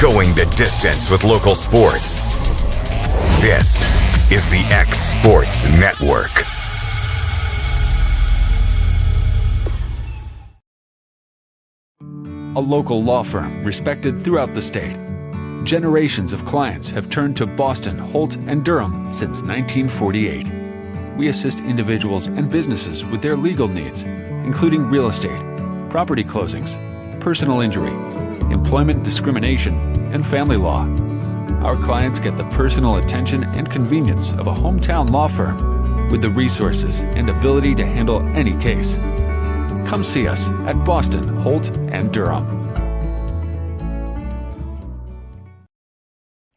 going the distance with local sports. This is the X Sports Network. A local law firm respected throughout the state. Generations of clients have turned to Boston, Holt, and Durham since 1948. We assist individuals and businesses with their legal needs, including real estate, property closings, personal injury, employment discrimination, and family law. Our clients get the personal attention and convenience of a hometown law firm with the resources and ability to handle any case. Come see us at Boston, Holt, and Durham.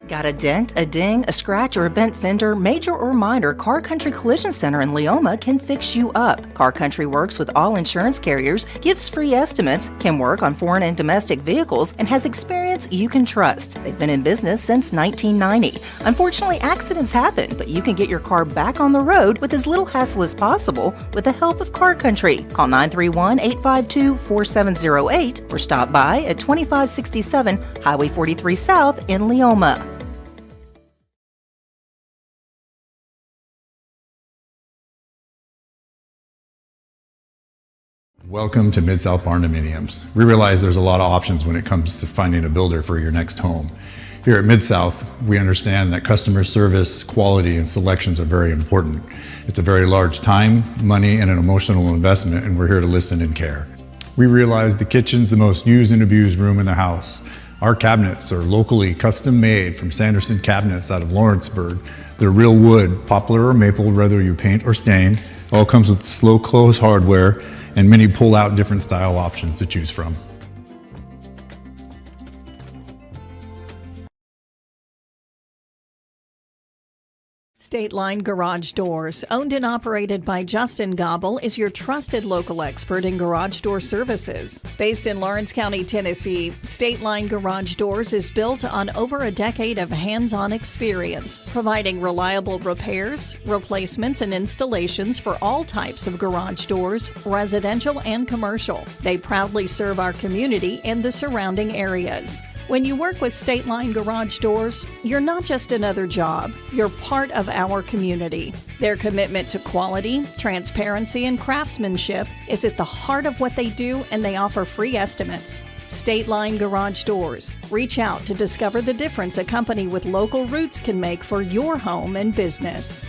Got a dent, a ding, a scratch, or a bent fender? Major or minor, Car Country Collision Center in Leoma can fix you up. Car Country works with all insurance carriers, gives free estimates, can work on foreign and domestic vehicles, and has experience you can trust. They've been in business since 1990. Unfortunately, accidents happen, but you can get your car back on the road with as little hassle as possible with the help of Car Country. Call 931-852-4708 or stop by at 2567 Highway 43 South in Leoma. Welcome to Mid-South Barndominiums. We realize there's a lot of options when it comes to finding a builder for your next home. Here at Mid-South, we understand that customer service, quality, and selections are very important. It's a very large time, money, and an emotional investment, and we're here to listen and care. We realize the kitchen's the most used and abused room in the house. Our cabinets are locally custom made from Sanderson Cabinets out of Lawrenceburg. They're real wood, poplar or maple, whether you paint or stain. All comes with slow close hardware and many pull-out different style options to choose from. State Line Garage Doors, owned and operated by Justin Gobble, is your trusted local expert in garage door services. Based in Lawrence County, Tennessee, State Line Garage Doors is built on over a decade of hands-on experience, providing reliable repairs, replacements, and installations for all types of garage doors, residential and commercial. They proudly serve our community and the surrounding areas. When you work with State Line Garage Doors, you're not just another job, you're part of our community. Their commitment to quality, transparency, and craftsmanship is at the heart of what they do, and they offer free estimates. State Line Garage Doors. Reach out to discover the difference a company with local roots can make for your home and business.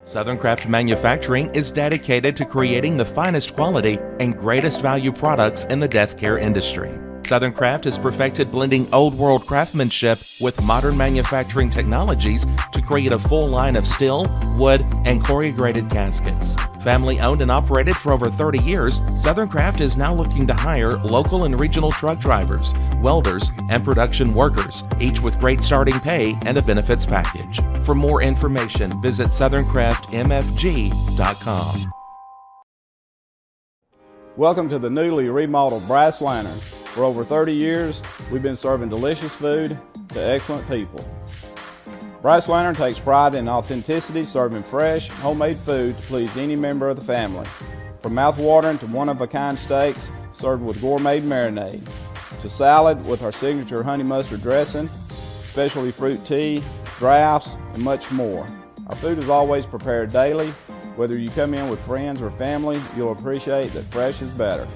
Southern Craft Manufacturing is dedicated to creating the finest quality and greatest value products in the death care industry. Southern Craft has perfected blending old world craftsmanship with modern manufacturing technologies to create a full line of steel, wood, and corrugated caskets. Family owned and operated for over 30 years, Southern Craft is now looking to hire local and regional truck drivers, welders, and production workers, each with great starting pay and a benefits package. For more information, visit southerncraftmfg.com. Welcome to the newly remodeled Brass Lantern. For over 30 years, we've been serving delicious food to excellent people. Brass Lantern takes pride in authenticity, serving fresh, homemade food to please any member of the family. From mouth-watering to one-of-a-kind steaks served with gourmet marinade, to salad with our signature honey mustard dressing, specialty fruit tea, drafts, and much more. Our food is always prepared daily. Whether you come in with friends or family, you'll appreciate that fresh is better.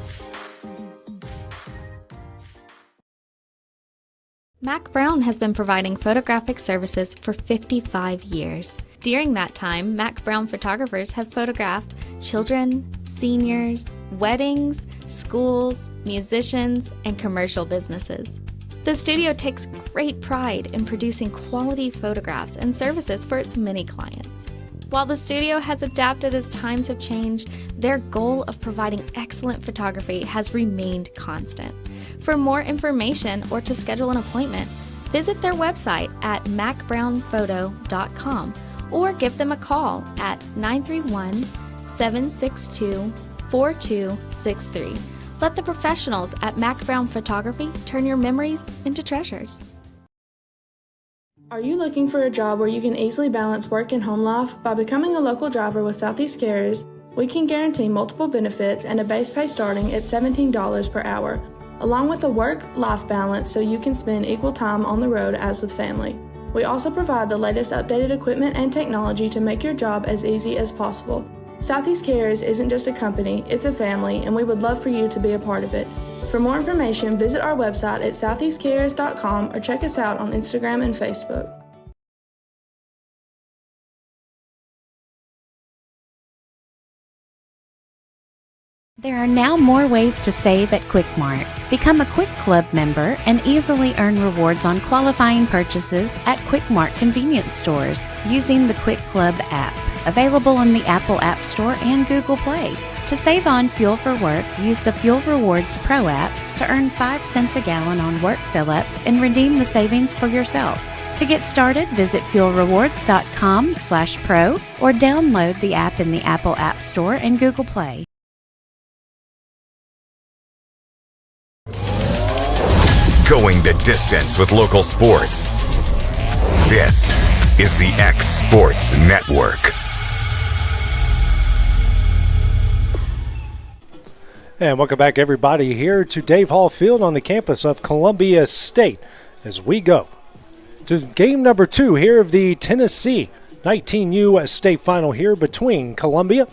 Mac Brown has been providing photographic services for 55 years. During that time, Mac Brown photographers have photographed children, seniors, weddings, schools, musicians, and commercial businesses. The studio takes great pride in producing quality photographs and services for its many clients. While the studio has adapted as times have changed, their goal of providing excellent photography has remained constant. For more information or to schedule an appointment, visit their website at macbrownphoto.com or give them a call at 931-762-4263. Let the professionals at Mac Brown Photography turn your memories into treasures. Are you looking for a job where you can easily balance work and home life? By becoming a local driver with Southeast Carriers, we can guarantee multiple benefits and a base pay starting at $17 per hour. along with a work-life balance so you can spend equal time on the road as with family. We also provide the latest updated equipment and technology to make your job as easy as possible. Southeast Carriers isn't just a company, it's a family, and we would love for you to be a part of it. For more information, visit our website at southeastcarriers.com or check us out on Instagram and Facebook. There are now more ways to save at Quick Mart. Become a Quick Club member and easily earn rewards on qualifying purchases at Quick Mart convenience stores using the Quick Club app, available on the Apple App Store and Google Play. To save on fuel for work, use the Fuel Rewards Pro app to earn 5 cents a gallon on work fill-ups and redeem the savings for yourself. To get started, visit fuelrewards.com/pro or download the app in the Apple App Store and Google Play. Going the distance with local sports. This is the X Sports Network. And welcome back, everybody, here to Dave Hall Field on the campus of Columbia State as we go to game number 2 here of the Tennessee 19U state final here between Columbia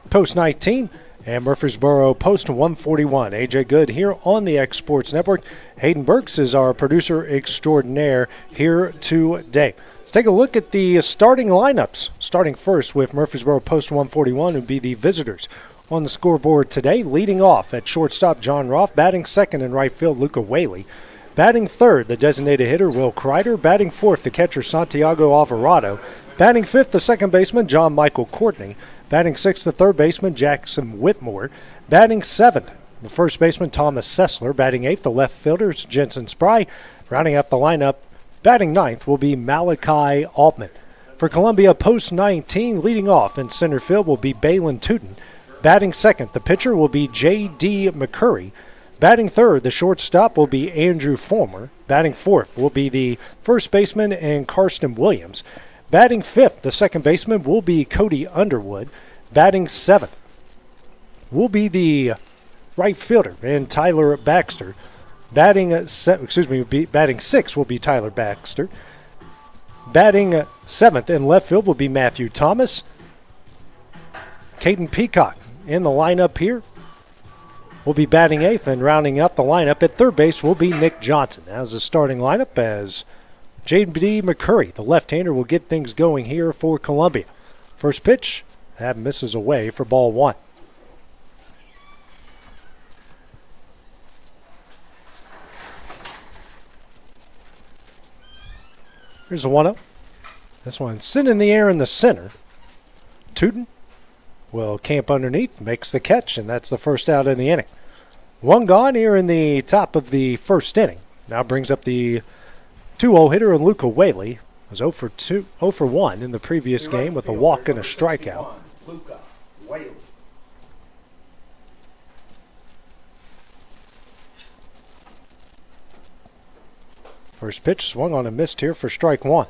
Post 19 and Murfreesboro Post 141. AJ Good here on the X Sports Network. Hayden Burks is our producer extraordinaire here today. Let's take a look at the starting lineups. Starting first with Murfreesboro Post 141 would be the visitors on the scoreboard today. Leading off at shortstop, John Roth. Batting second in right field, Luca Whaley. Batting third, the designated hitter, Will Kreider. Batting fourth, the catcher, Santiago Alvarado. Batting fifth, the second baseman, John Michael Courtney. Batting sixth, the third baseman, Jackson Whitmore. Batting seventh, the first baseman, Thomas Sessler. Batting eighth, the left fielders, Jensen Spry. Rounding up the lineup, batting ninth will be Malachi Altman. For Columbia Post 19, leading off in center field will be Balin Tootin. Batting second, the pitcher will be J.D. McCurry. Batting third, the shortstop will be Andrew Fulmer. Batting fourth will be the first baseman and Karsten Williams. Batting fifth, the second baseman will be Cody Underwood. Batting seventh will be the right fielder and Tyler Baxter. Batting sixth will be Tyler Baxter. Batting seventh in left field will be Matthew Thomas. Caden Peacock in the lineup here will be batting eighth, and rounding up the lineup at third base will be Nick Johnson. As the starting lineup, as J.D. McCurry, the left-hander, will get things going here for Columbia. First pitch, that misses away for ball one. Here's a 1-0. This one sitting in the air in the center. Tootin will camp underneath, makes the catch, and that's the first out in the inning. One gone here in the top of the first inning. Now brings up the 2-0 hitter in Luca Whaley. Was 0 for 1 in the previous game with a walk and a strikeout. Luca Whaley. First pitch swung on and missed here for strike one.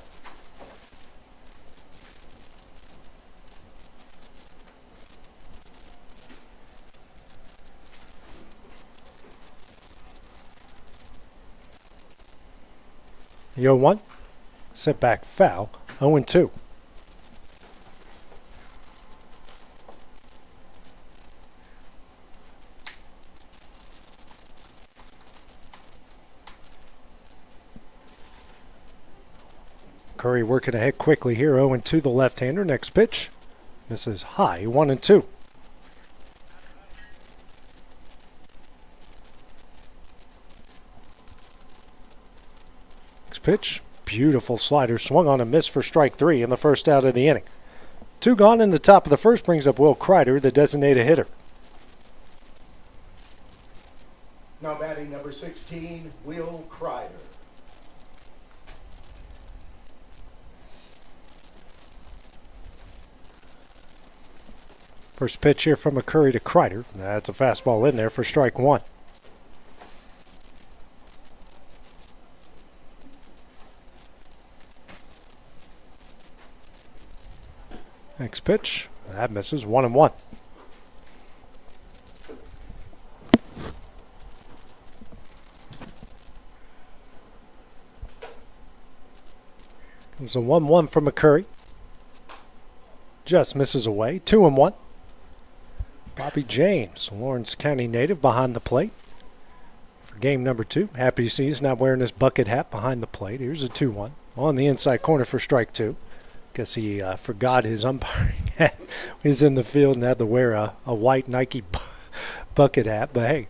The 0-1, set back foul, 0-2. Curry working ahead quickly here, 0-2 the left-hander. Next pitch, misses high, 1-2. Pitch, beautiful slider, swung on and missed for strike three in the first out of the inning. Two gone in the top of the first brings up Will Kreider, the designated hitter. Now batting number 16, Will Kreider. First pitch here from McCurry to Kreider. That's a fastball in there for strike one. Next pitch, that misses, 1-1. It's a 1-1 from McCurry. Just misses away. 2-1. Bobby James, Lawrence County native, behind the plate for game number 2. Happy to see he's not wearing his bucket hat behind the plate. Here's a 2-1 on the inside corner for strike 2. Guess he forgot his umpiring hat. He's in the field and had to wear a white Nike bucket hat. But hey,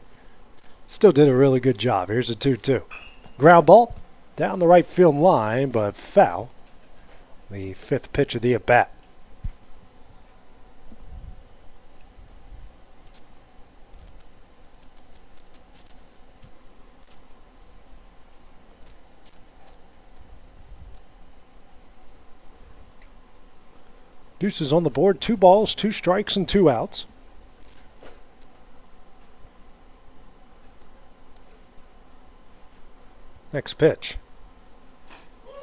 still did a really good job. Here's a 2-2. Ground ball down the right field line, but foul. The 5th pitch of the at-bat. Deuces on the board, 2 balls, 2 strikes, and 2 outs. Next pitch.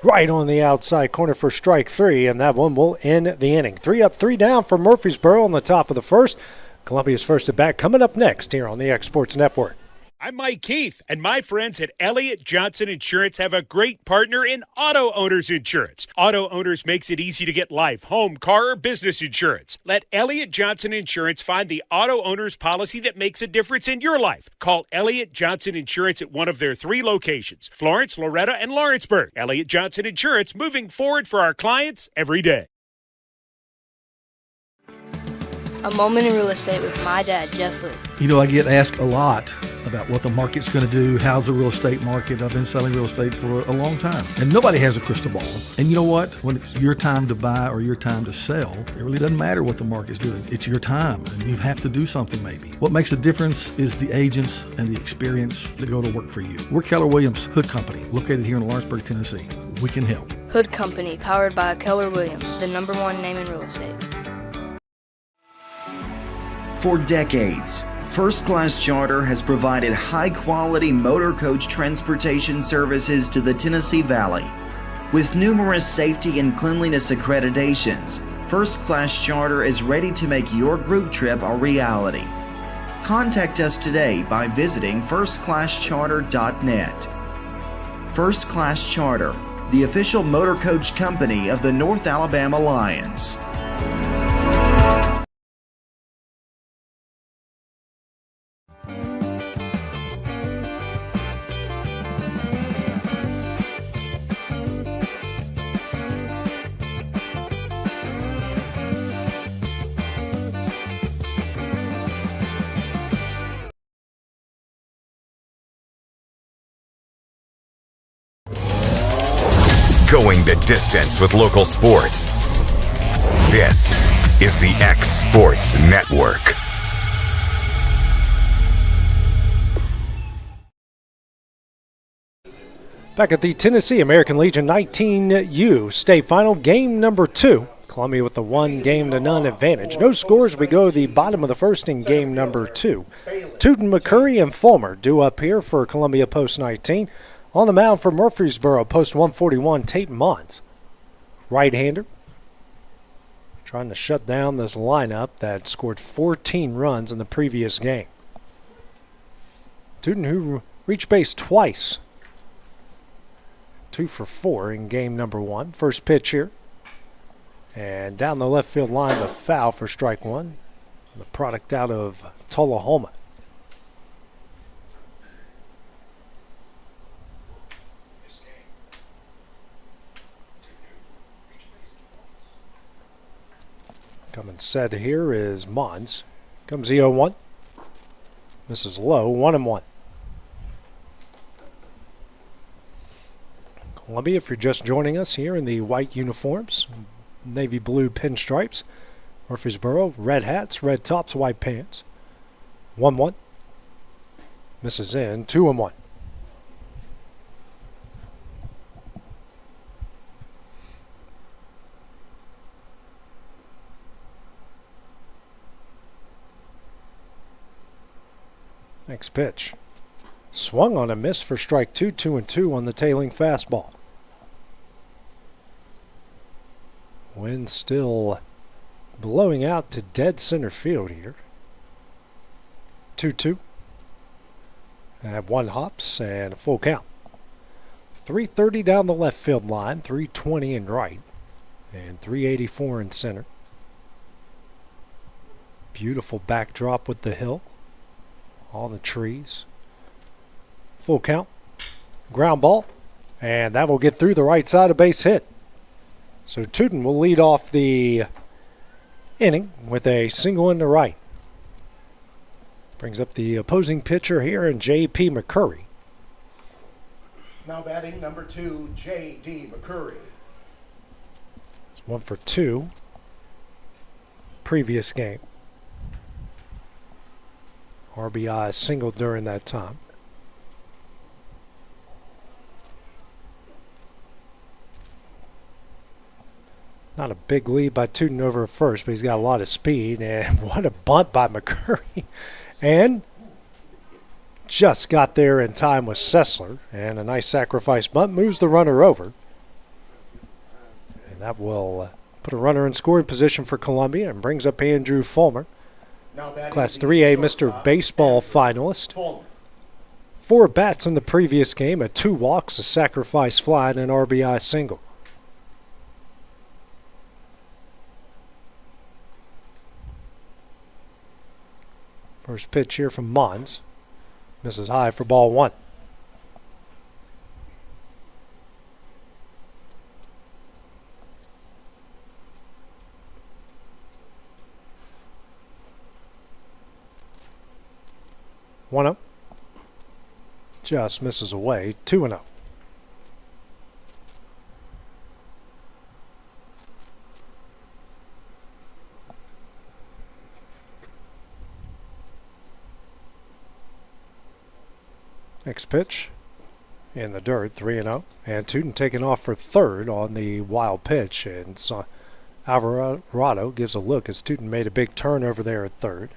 Right on the outside corner for strike 3, and that one will end the inning. 3 up, 3 down for Murfreesboro on the top of the first. Columbia's first at bat coming up next here on the X Sports Network. I'm Mike Keith, and my friends at Elliott Johnson Insurance have a great partner in Auto Owners Insurance. Auto Owners makes it easy to get life, home, car, or business insurance. Let Elliott Johnson Insurance find the Auto Owners policy that makes a difference in your life. Call Elliott Johnson Insurance at one of their 3 locations, Florence, Loretta, and Lawrenceburg. Elliott Johnson Insurance, moving forward for our clients every day. A moment in real estate with my dad, Jeff Luke. You know, I get asked a lot about what the market's going to do. How's the real estate market? I've been selling real estate for a long time, and nobody has a crystal ball. And you know what? When it's your time to buy or your time to sell, it really doesn't matter what the market's doing. It's your time, and you have to do something maybe. What makes a difference is the agents and the experience that go to work for you. We're Keller Williams Hood Company, located here in Lawrenceburg, Tennessee. We can help. Hood Company, powered by Keller Williams, the #1 name in real estate. For decades, First Class Charter has provided high-quality motor coach transportation services to the Tennessee Valley. With numerous safety and cleanliness accreditations, First Class Charter is ready to make your group trip a reality. Contact us today by visiting firstclasscharter.net. First Class Charter, the official motor coach company of the North Alabama Lions. Going the distance with local sports. This is the X Sports Network. Back at the Tennessee American Legion 19U state final, game number 2. Columbia with the 1-0 advantage. No scores. We go to the bottom of the first in game number 2. Tootin, McCurry, and Fulmer due up here for Columbia post 19. On the mound for Murfreesboro, post 141, Tate Mons. Right-hander. Trying to shut down this lineup that scored 14 runs in the previous game. Tootin, who reached base twice. 2 for 4 in game number 1. First pitch here. And down the left field line, the foul for strike 1. The product out of Tullahoma. Coming set here is Mons. Comes the 0-1. Misses low, 1-1. Columbia, if you're just joining us here in the white uniforms, navy blue pinstripes. Murfreesboro, red hats, red tops, white pants. 1-1. Misses in, 2-1. Next pitch. Swung on a miss for strike 2, 2-2 on the tailing fastball. Wind still blowing out to dead center field here. 2-2. At 1 hops and a full count. 330 down the left field line, 320 in right, and 384 in center. Beautiful backdrop with the hill, all the trees. Full count, ground ball, and that will get through the right side, a base hit. So Tootin will lead off the inning with a single in the right. Brings up the opposing pitcher here in J.P. McCurry. Now batting number 2, J.D. McCurry. It's 1 for 2. Previous game. RBI single during that time. Not a big lead by Tootin over at first, but he's got a lot of speed. And what a bunt by McCurry. And just got there in time with Sessler. And a nice sacrifice bunt moves the runner over. And that will put a runner in scoring position for Columbia and brings up Andrew Fulmer. Class 3A Mr. Baseball finalist. 4 bats in the previous game, 2 walks, a sacrifice fly, and an RBI single. First pitch here from Mons. Misses high for ball 1. One up. Just misses away. 2-0. Next pitch in the dirt, 3-0. And Tootin taking off for third on the wild pitch. And so Alvarado gives a look as Tootin made a big turn over there at third.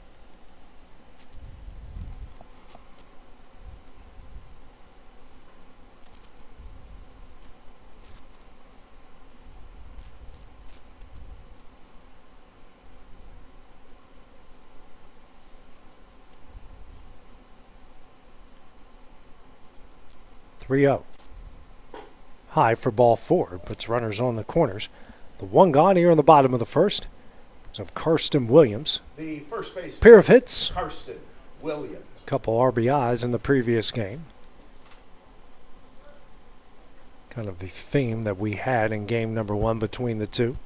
High for ball 4, puts runners on the corners. The one gone here in the bottom of the first. Some Karsten Williams. The first base pair of hits. Karsten Williams. Couple RBIs in the previous game. Kind of the theme that we had in game number 1 between the two.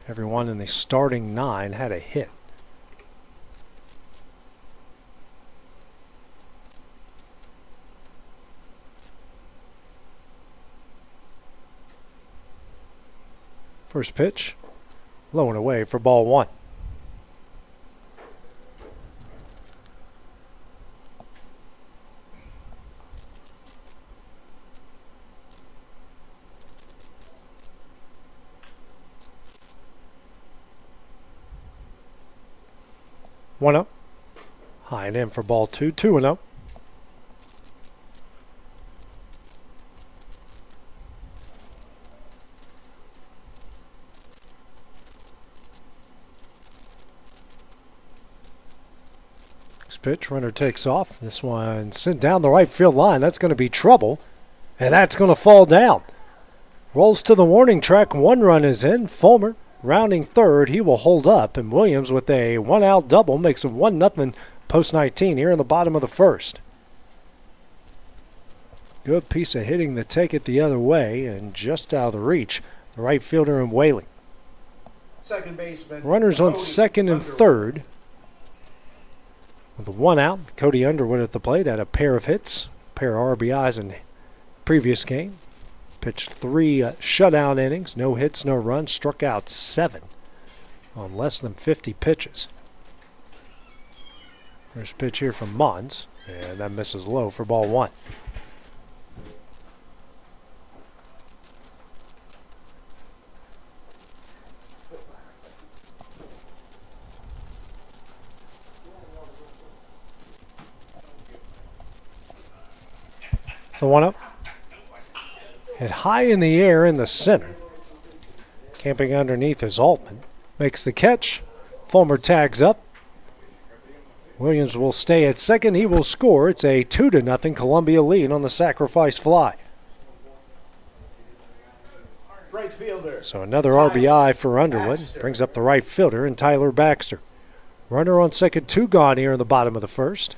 Everyone in the starting 9 had a hit. First pitch, low and away for ball 1. One up, high and in for ball 2, 2-0. Pitch, runner takes off. This one sent down the right field line. That's going to be trouble, and that's going to fall down. Rolls to the warning track. 1 run is in. Fulmer rounding third. He will hold up, and Williams with a 1-out double makes it 1-0 post 19 here in the bottom of the first. Good piece of hitting to take it the other way, and just out of the reach, the right fielder in Whaley. Second baseman. Runners on second and third. With the 1 out, Cody Underwood at the plate had a pair of hits, pair of RBIs in the previous game. Pitched 3 shutout innings, no hits, no runs, struck out 7 on less than 50 pitches. First pitch here from Mons, and that misses low for ball 1. The 1 up. Hit high in the air in the center. Camping underneath is Altman. Makes the catch. Fulmer tags up. Williams will stay at second. He will score. It's a 2-0 Columbia lead on the sacrifice fly. Right fielder. So another RBI for Underwood. Brings up the right fielder and Tyler Baxter. Runner on second, 2 gone here in the bottom of the first.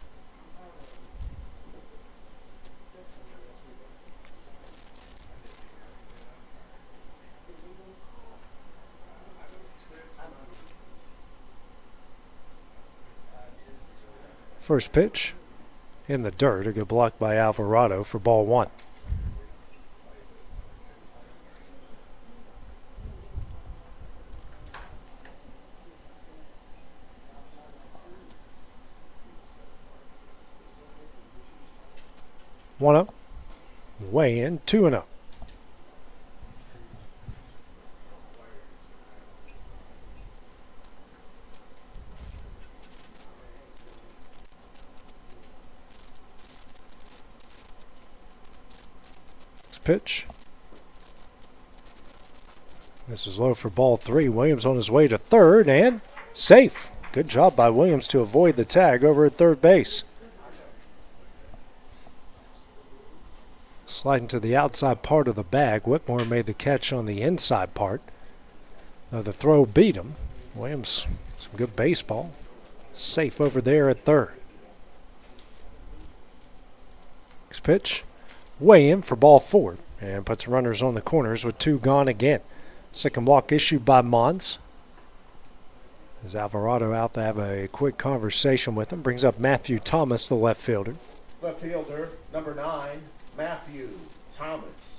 First pitch in the dirt. A good block by Alvarado for ball 1. One up, way in, 2-0. Pitch. This is low for ball 3. Williams on his way to third and safe. Good job by Williams to avoid the tag over at third base. Sliding to the outside part of the bag. Whitmore made the catch on the inside part. The throw beat him. Williams, some good baseball. Safe over there at third. Next pitch. Way in for ball 4 and puts runners on the corners with 2 gone again. Second walk issued by Mons. As Alvarado out to have a quick conversation with him. Brings up Matthew Thomas, the left fielder. Left fielder, number 9, Matthew Thomas.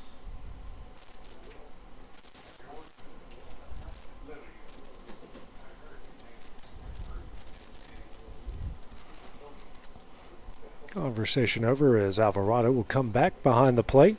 Conversation over as Alvarado will come back behind the plate.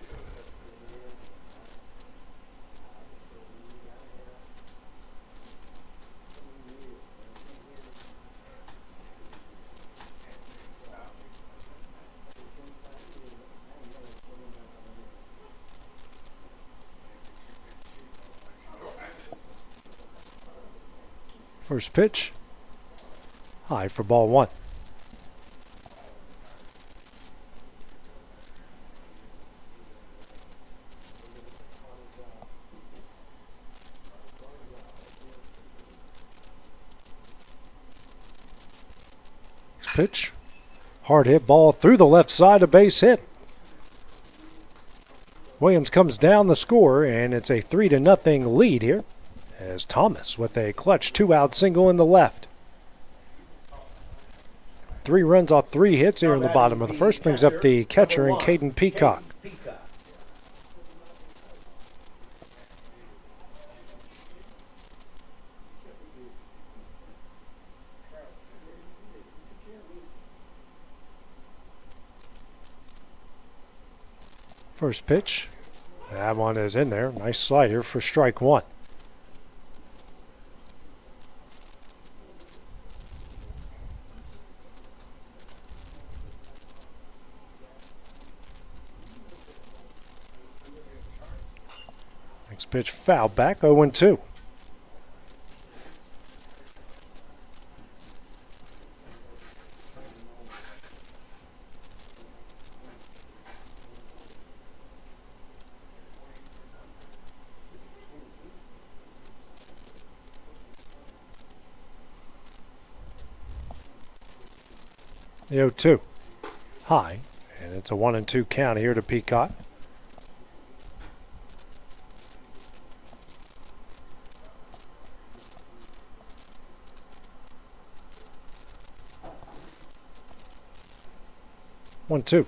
First pitch, high for ball 1. Pitch. Hard hit ball through the left side, a base hit. Williams comes down the score, and it's a 3-0 lead here as Thomas with a clutch 2-out single in the left. 3 runs off 3 hits here in the bottom of the first. Brings up the catcher in Caden Peacock. First pitch, that one is in there. Nice slider for strike 1. Next pitch foul back, 0-2. The 0-2. High, and it's a 1-2 count here to Peacock. One, 2.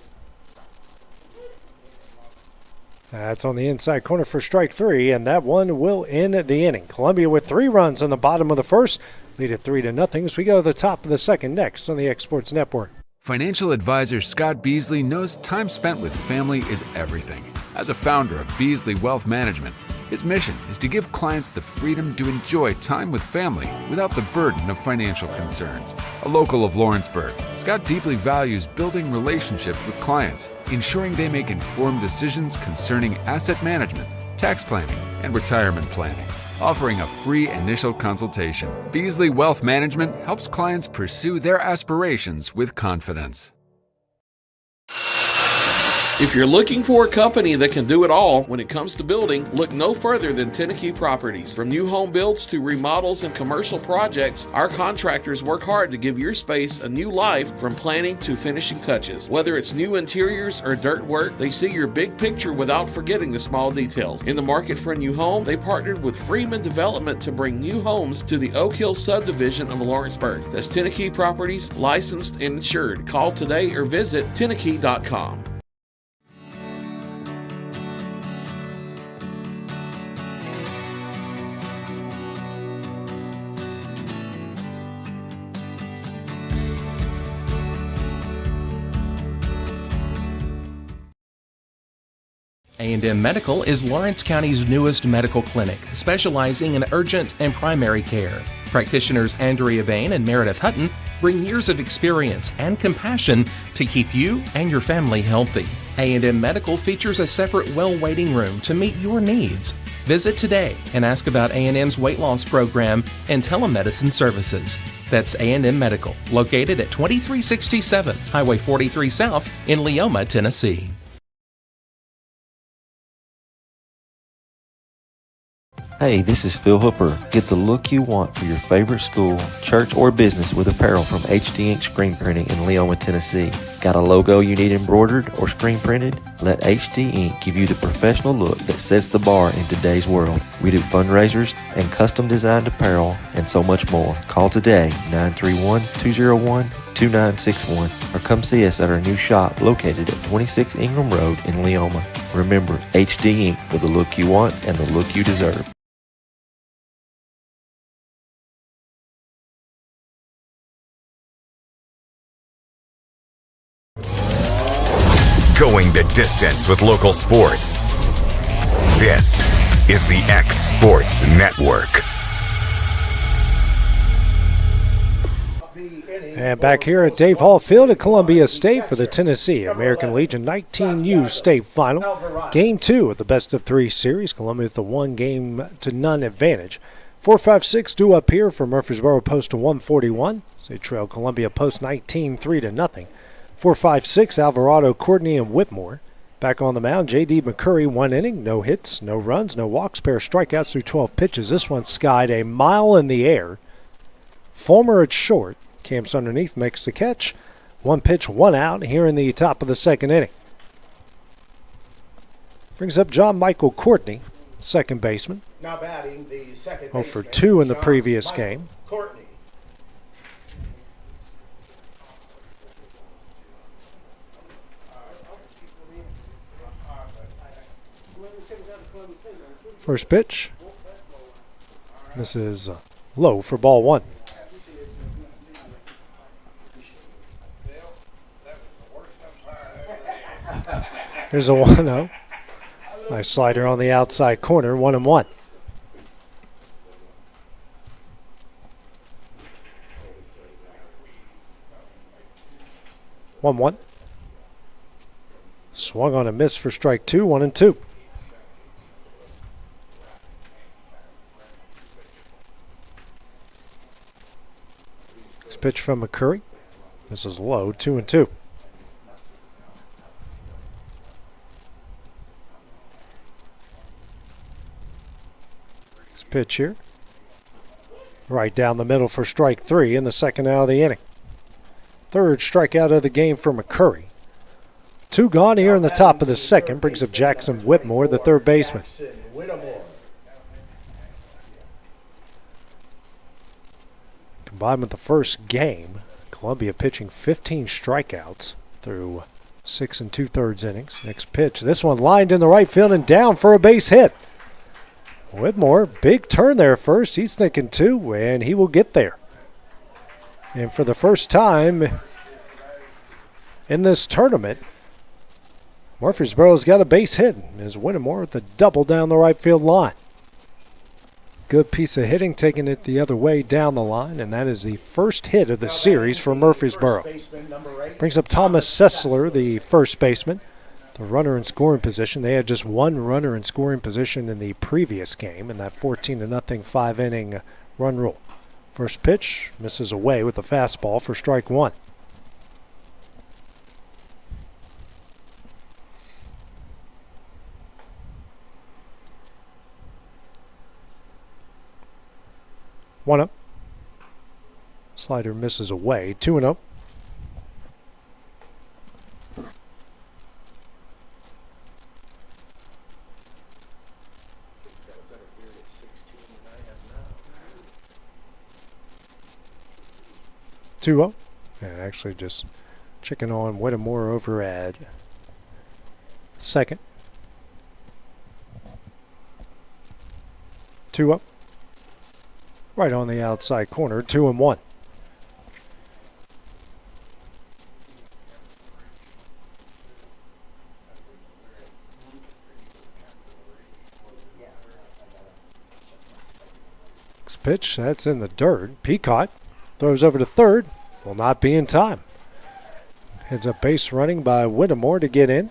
That's on the inside corner for strike 3, and that one will end the inning. Columbia with 3 runs on the bottom of the first. Lead at 3-0 as we go to the top of the second next on the X Sports Network. Financial advisor Scott Beasley knows time spent with family is everything. As a founder of Beasley Wealth Management, his mission is to give clients the freedom to enjoy time with family without the burden of financial concerns. A local of Lawrenceburg, Scott deeply values building relationships with clients, ensuring they make informed decisions concerning asset management, tax planning, and retirement planning. offering a free initial consultation. Beasley Wealth Management helps clients pursue their aspirations with confidence. If you're looking for a company that can do it all when it comes to building, look no further than Tennessee Properties. From new home builds to remodels and commercial projects, our contractors work hard to give your space a new life from planning to finishing touches. Whether it's new interiors or dirt work, they see your big picture without forgetting the small details. In the market for a new home, they partnered with Freeman Development to bring new homes to the Oak Hill subdivision of Lawrenceburg. That's Tennessee Properties, licensed and insured. Call today or visit Tennessee.com. A&M Medical is Lawrence County's newest medical clinic, specializing in urgent and primary care. Practitioners Andrea Bain and Meredith Hutton bring years of experience and compassion to keep you and your family healthy. A&M Medical features a separate well waiting room to meet your needs. Visit today and ask about A&M's weight loss program and telemedicine services. That's A&M Medical, located at 2367 Highway 43 South in Leoma, Tennessee. Hey, this is Phil Hooper. Get the look you want for your favorite school, church, or business with apparel from HD Ink Screen Printing in Leoma, Tennessee. Got a logo you need embroidered or screen printed? Let HD Ink give you the professional look that sets the bar in today's world. We do fundraisers and custom designed apparel and so much more. Call today, 931-201-2961, or come see us at our new shop located at 26 Ingram Road in Leoma. Remember, HD Ink for the look you want and the look you deserve. Going the distance with local sports. This is the X Sports Network. And back here at Dave Hall Field at Columbia State for the Tennessee American Legion 19U state final. Game 2 of the best-of-3 series. Columbia with a 1-game-to-none advantage. 4-5-6 due up here for Murfreesboro post to 141. They trail Columbia post 19 3-0. 4-5-6 Alvarado, Courtney, and Whitmore. Back on the mound, J.D. McCurry, 1 inning, no hits, no runs, no walks, pair of strikeouts through 12 pitches. This one skied a mile in the air. Fulmer at short. Camps underneath, makes the catch. 1 pitch, 1 out here in the top of the second inning. Brings up John Michael Courtney, second baseman. Now batting the second 0 for 2 in the previous game. Courtney. First pitch. This is low for ball 1. There's a 1-0. Nice slider on the outside corner, 1-1. Swung on a miss for strike 2, 1-2. Next pitch from McCurry. This is low, 2-2. Pitch here. Right down the middle for strike 3 in the second out of the inning. Third strikeout of the game for McCurry. 2 gone here in the top of the second. Brings up Jackson Whitmore, the third baseman. Combined with the first game, Columbia pitching 15 strikeouts through 6 2/3 innings. Next pitch. This one lined in the right field and down for a base hit. Whitmore, big turn there first. He's thinking 2, and he will get there. And for the first time in this tournament, Murfreesboro's got a base hit as Whitmore with a double down the right field line. Good piece of hitting, taking it the other way down the line, and that is the first hit of the series for Murfreesboro. Brings up Thomas Sessler, the first baseman. the runner in scoring position. They had just one runner in scoring position in the previous game in that 14-0 5-inning run rule. First pitch misses away with a fastball for strike one. One up. Slider misses away. 2-0. And actually just checking on Whittemore over at second. 2 up. Right on the outside corner, 2-1. Next pitch, that's in the dirt. Peacock throws over to third. Will not be in time. Heads up base running by Whittemore to get in.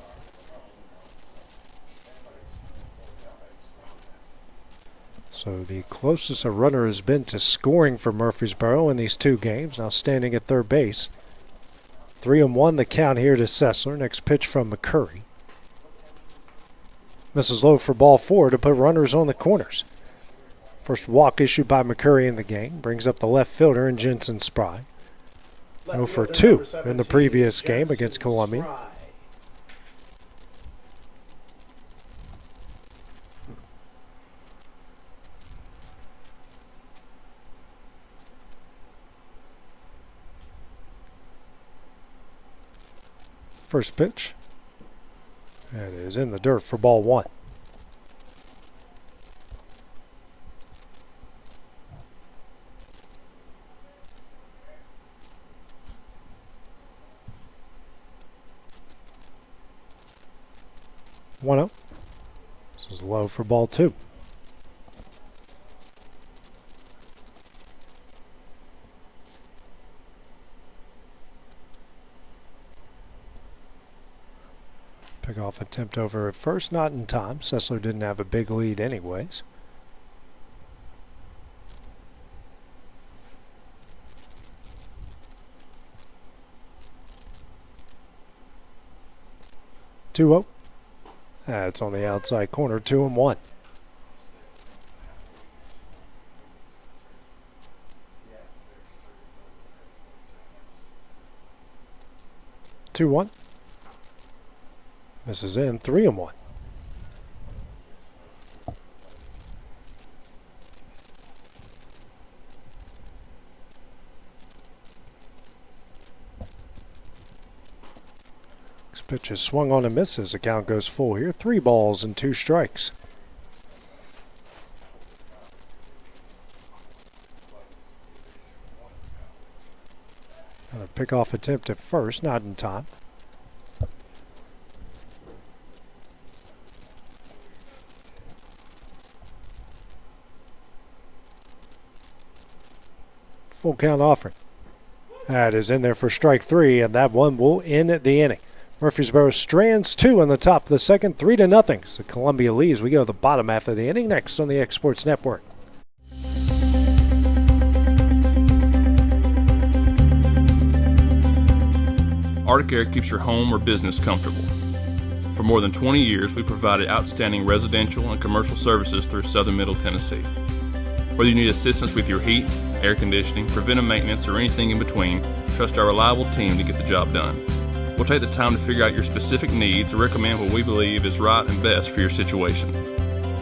So the closest a runner has been to scoring for Murfreesboro in these two games, now standing at third base. 3-1 the count here to Sessler. Next pitch from McCurry. Misses low for ball four to put runners on the corners. First walk issued by McCurry in the game brings up the left fielder in Jensen Spry. 0 for 2 in the previous game against Columbia. First pitch. That is in the dirt for ball one. One up. This is low for ball two. Pick-off attempt over at first, not in time. Sessler didn't have a big lead anyways. Two up. That's on the outside corner, 2-1. Two one. Misses in, 3-1. Next pitch is swung on and misses. The count goes full here. 3 balls and 2 strikes. Another pickoff attempt at first, not in time. Full count offering. That is in there for strike 3, and that one will end the inning. Murfreesboro strands 2 in the top of the second, 3-0. So Columbia leads. We go to the bottom half of the inning next on the X Sports Network. Arctic Air keeps your home or business comfortable. For more than 20 years, we provided outstanding residential and commercial services through Southern Middle Tennessee. Whether you need assistance with your heat, air conditioning, preventive maintenance, or anything in between, trust our reliable team to get the job done. We'll take the time to figure out your specific needs and recommend what we believe is right and best for your situation.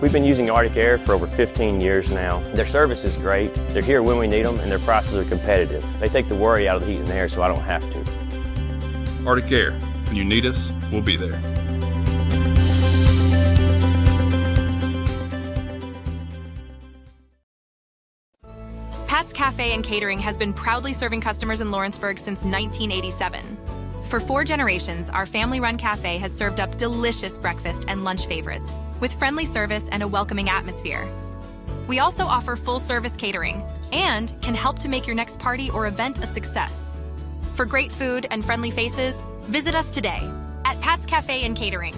We've been using Arctic Air for over 15 years now. Their service is great, they're here when we need them, and their prices are competitive. They take the worry out of the heat and air so I don't have to. Arctic Air. When you need us, we'll be there. Pat's Cafe and Catering has been proudly serving customers in Lawrenceburg since 1987. For 4 generations, our family-run cafe has served up delicious breakfast and lunch favorites, with friendly service and a welcoming atmosphere. We also offer full-service catering and can help to make your next party or event a success. For great food and friendly faces, visit us today at at Pat's Cafe and Catering.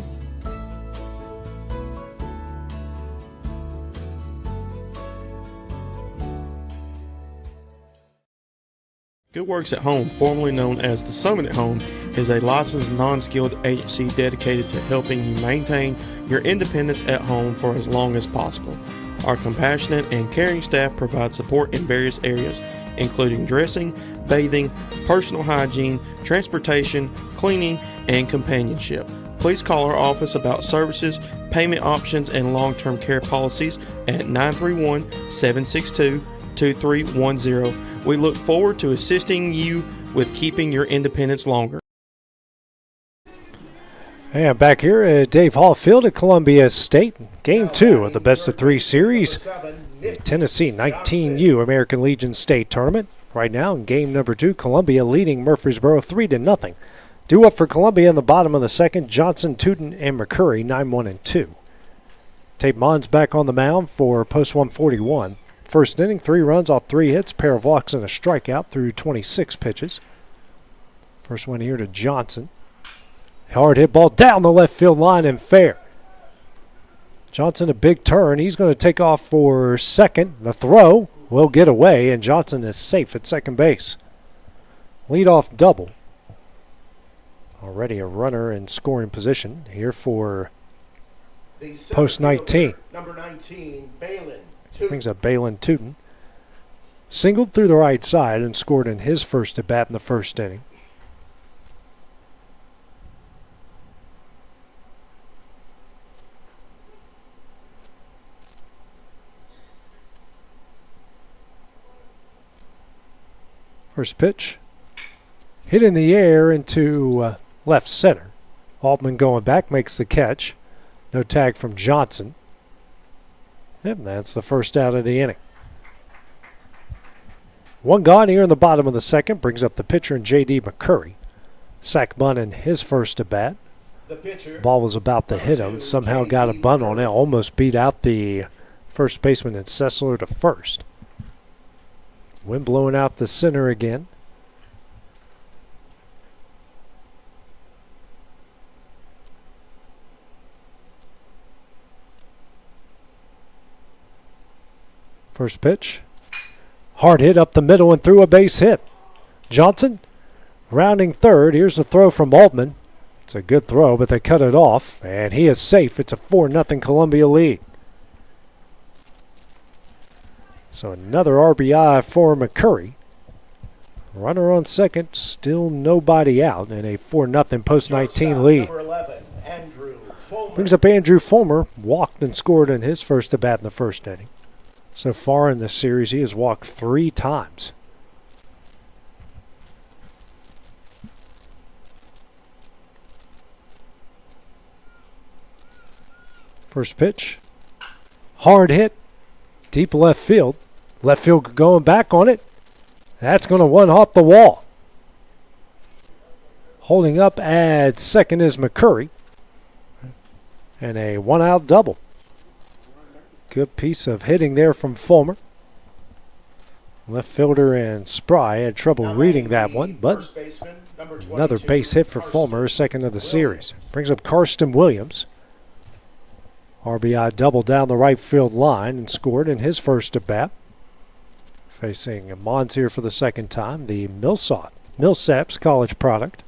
Good Works at Home, formerly known as the Summit at Home, is a licensed non-skilled agency dedicated to helping you maintain your independence at home for as long as possible. Our compassionate and caring staff provide support in various areas, including dressing, bathing, personal hygiene, transportation, cleaning, and companionship. Please call our office about services, payment options, and long-term care policies at 931-762-2310. We look forward to assisting you with keeping your independence longer. And back here at Dave Hall Field at Columbia State, Game 2 of the Best of 3 series, the Tennessee 19U American Legion State Tournament. Right now in game number 2, Columbia leading Murfreesboro 3-0. Due up for Columbia in the bottom of the second, Johnson, Tootin, and McCurry 9-1 and 2. Tate Mons back on the mound for post 141. First inning, 3 runs off 3 hits, pair of walks and a strikeout through 26 pitches. First one here to Johnson. Hard hit ball down the left field line and fair. Johnson a big turn. He's going to take off for second. The throw will get away, and Johnson is safe at second base. Leadoff double. Already a runner in scoring position here for post 19. Number 19, Balin. Brings up Balin Tootin. Singled through the right side and scored in his first at bat in the first inning. First pitch. Hit in the air into left center. Altman going back makes the catch. No tag from Johnson. And that's the first out of the inning. One gone here in the bottom of the second. Brings up the pitcher and J.D. McCurry. Sack bunt in his first at bat. Ball was about to hit him. Somehow got a bunt on it. Almost beat out the first baseman and Sessler to first. Wind blowing out the center again. First pitch. Hard hit up the middle and through a base hit. Johnson rounding third. Here's the throw from Altman. It's a good throw, but they cut it off, and he is safe. It's a 4-0 Columbia lead. So another RBI for McCurry. Runner on second, still nobody out, and a 4-0 post-19 lead. Number 11, Andrew Fulmer. Brings up Andrew Fulmer. Walked and scored in his first at bat in the first inning. So far in this series, he has walked 3 times. First pitch. Hard hit. Deep left field. Left field going back on it. That's going to one hop the wall. Holding up at second is McCurry. And a 1-out double. Good piece of hitting there from Fulmer. Left fielder and Spry had trouble reading that one, but another base hit for Fulmer, second of the series. Brings up Karsten Williams. RBI double down the right field line and scored in his first at bat. Facing Mons here for the second time, the Millsaps college product.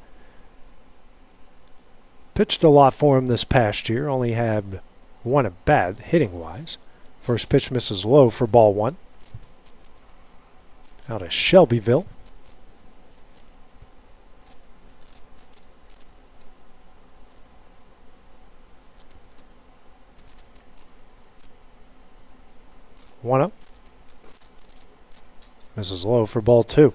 Pitched a lot for him this past year, only had 1 at bat hitting-wise. First pitch misses low for ball 1. Out of Shelbyville. One up. Misses low for ball 2.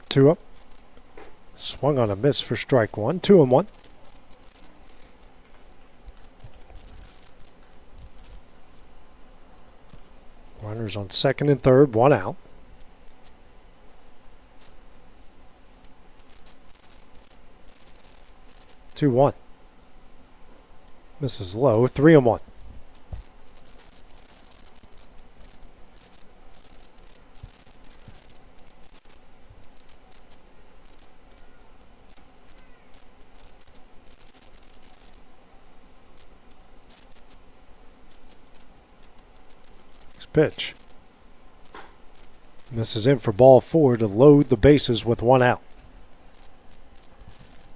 Two up. Swung on a miss for strike 1. 2-1. Runners on second and third. 1 out. 2-1. Misses low, 3-1. Pitch. This is in for ball 4 to load the bases with 1 out.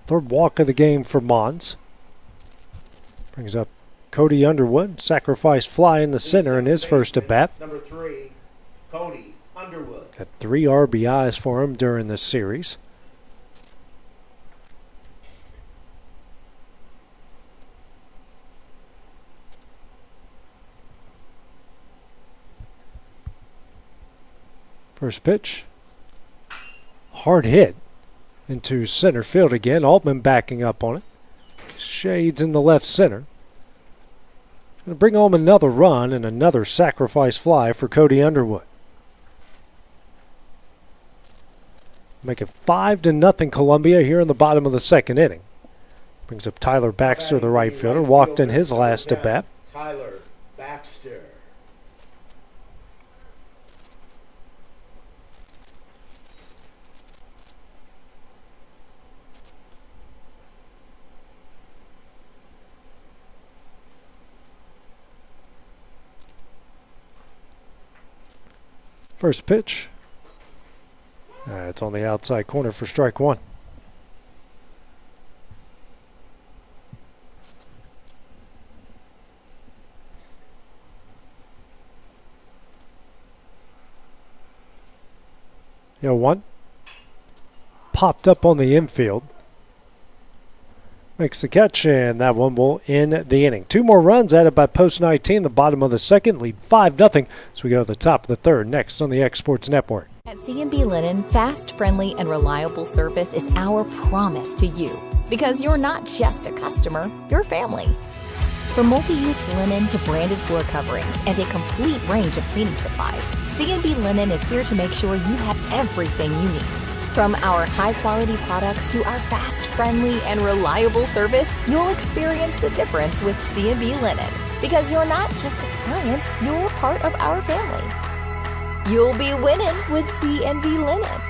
Third walk of the game for Mons. Brings up Cody Underwood. Sacrifice fly in the center in his first at bat. Number 3, Cody Underwood. Got 3 RBIs for him during this series. First pitch, hard hit into center field again. Altman backing up on it. Shades in the left center. Going to bring home another run and another sacrifice fly for Cody Underwood. Make it 5-0 Columbia here in the bottom of the second inning. Brings up Tyler Baxter, the right fielder. Walked in his last at bat. Tyler Baxter. First pitch. It's on the outside corner for strike 1. One. Popped up on the infield. Makes the catch, and that one will end the inning. 2 more runs added by post 19, the bottom of the second, lead 5-0 as we go to the top of the third, next on the Exports Network. At C&B Linen, fast, friendly, and reliable service is our promise to you. Because you're not just a customer, you're family. From multi-use linen to branded floor coverings and a complete range of cleaning supplies, C&B Linen is here to make sure you have everything you need. From our high-quality products to our fast, friendly, and reliable service, you'll experience the difference with C&B Linen. Because you're not just a client, you're part of our family. You'll be winning with C&B Linen.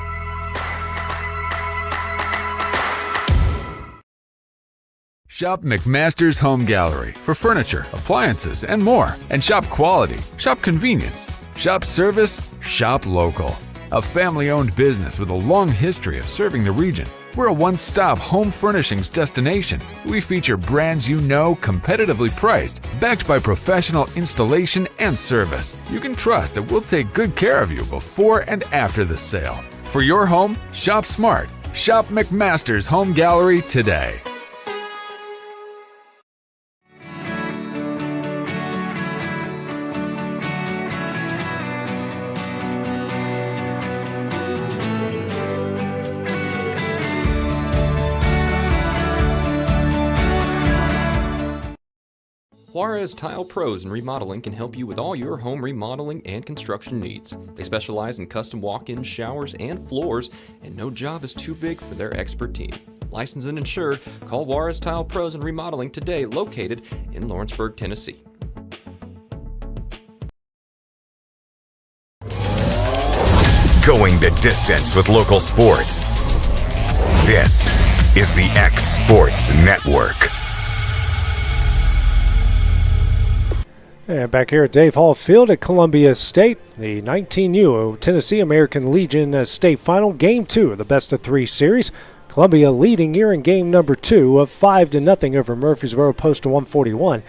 Shop McMaster's Home Gallery for furniture, appliances, and more. And shop quality, shop convenience, shop service, shop local. A family-owned business with a long history of serving the region. We're a one-stop home furnishings destination. We feature brands you know, competitively priced, backed by professional installation and service. You can trust that we'll take good care of you before and after the sale. For your home, shop smart. Shop McMaster's Home Gallery today. Juarez Tile Pros and Remodeling can help you with all your home remodeling and construction needs. They specialize in custom walk-in showers and floors, and no job is too big for their expert team. Licensed and insured, call Juarez Tile Pros and Remodeling today, located in Lawrenceburg, Tennessee. Going the distance with local sports. This is the X Sports Network. And back here at Dave Hall Field at Columbia State, the 19U Tennessee American Legion State Final, Game 2 of the best-of-3 series. Columbia leading here in game number 2 of 5-0 over Murfreesboro Post to 141.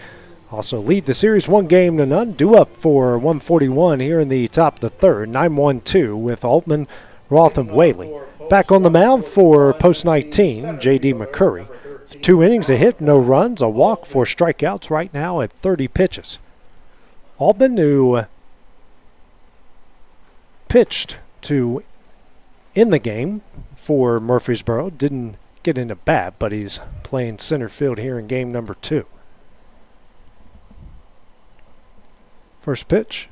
Also lead the series 1-0, due up for 141 here in the top of the third, 9-1-2 with Altman, Roth, and Whaley. Back on the mound for Post 19, J.D. McCurry. 2 innings, a hit, no runs, a walk, 4 strikeouts right now at 30 pitches. Altman, who pitched to in the game for Murfreesboro, didn't get into bat, but he's playing center field here in game number 2. First pitch,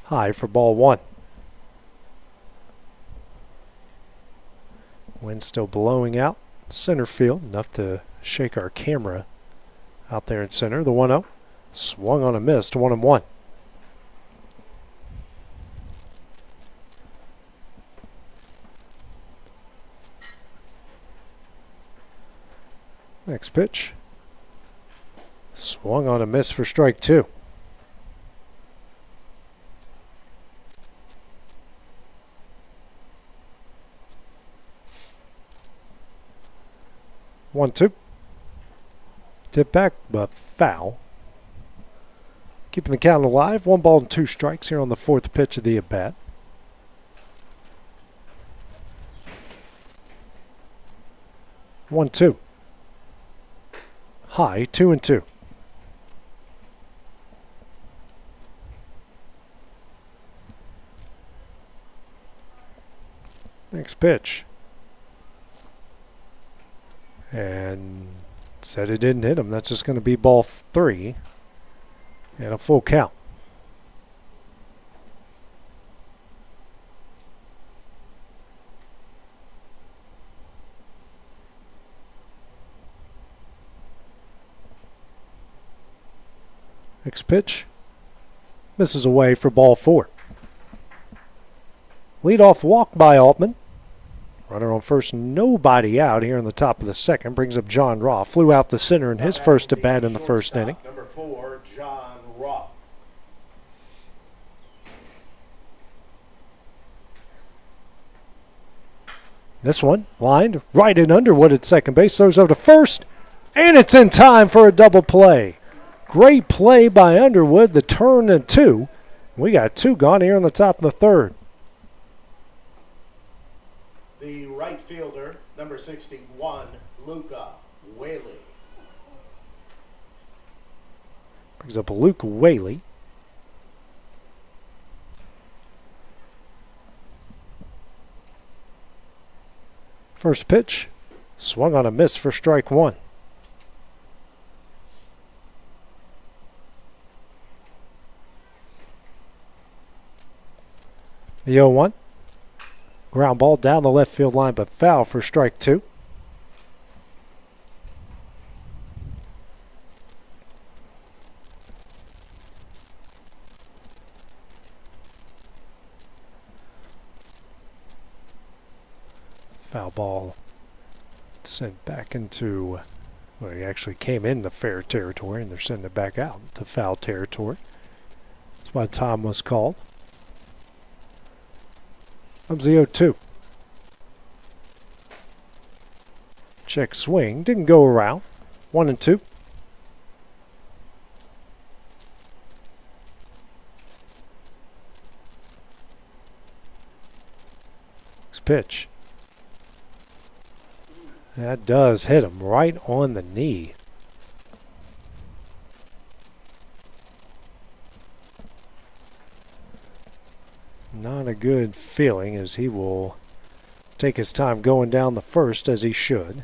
high for ball 1. Wind still blowing out center field, enough to shake our camera Out there in center, the 1-0. Swung on a miss to 1-1. Next pitch. Swung on a miss for strike 2. One, two. Tip back, but foul. Keeping the count alive. 1 ball and 2 strikes here on the 4th pitch of the at-bat. One, two. High, 2-2. Next pitch. And said it didn't hit him. That's just going to be ball 3 and a full count. Next pitch. Misses away for ball 4. Leadoff walk by Altman. Runner on first, nobody out here in the top of the 2nd. Brings up John Roth. Flew out the center in his first at bat in the 1st inning. Number 4, John Roth. This one lined right in Underwood at second base. Throws over to first, and it's in time for a double play. Great play by Underwood. The turn and 2. We got 2 gone here in the top of the 3rd. The right fielder, number 61, Luca Whaley. Brings up Luke Whaley. First pitch, swung on a miss for strike 1. The 0-1. Ground ball down the left field line, but foul for strike 2. Foul ball sent back into, well, he actually came into fair territory, and they're sending it back out to foul territory. That's why time was called. Comes the 0-2. Check swing. Didn't go around. 1-2. Next pitch. That does hit him right on the knee. Not a good feeling, as he will take his time going down the first, as he should.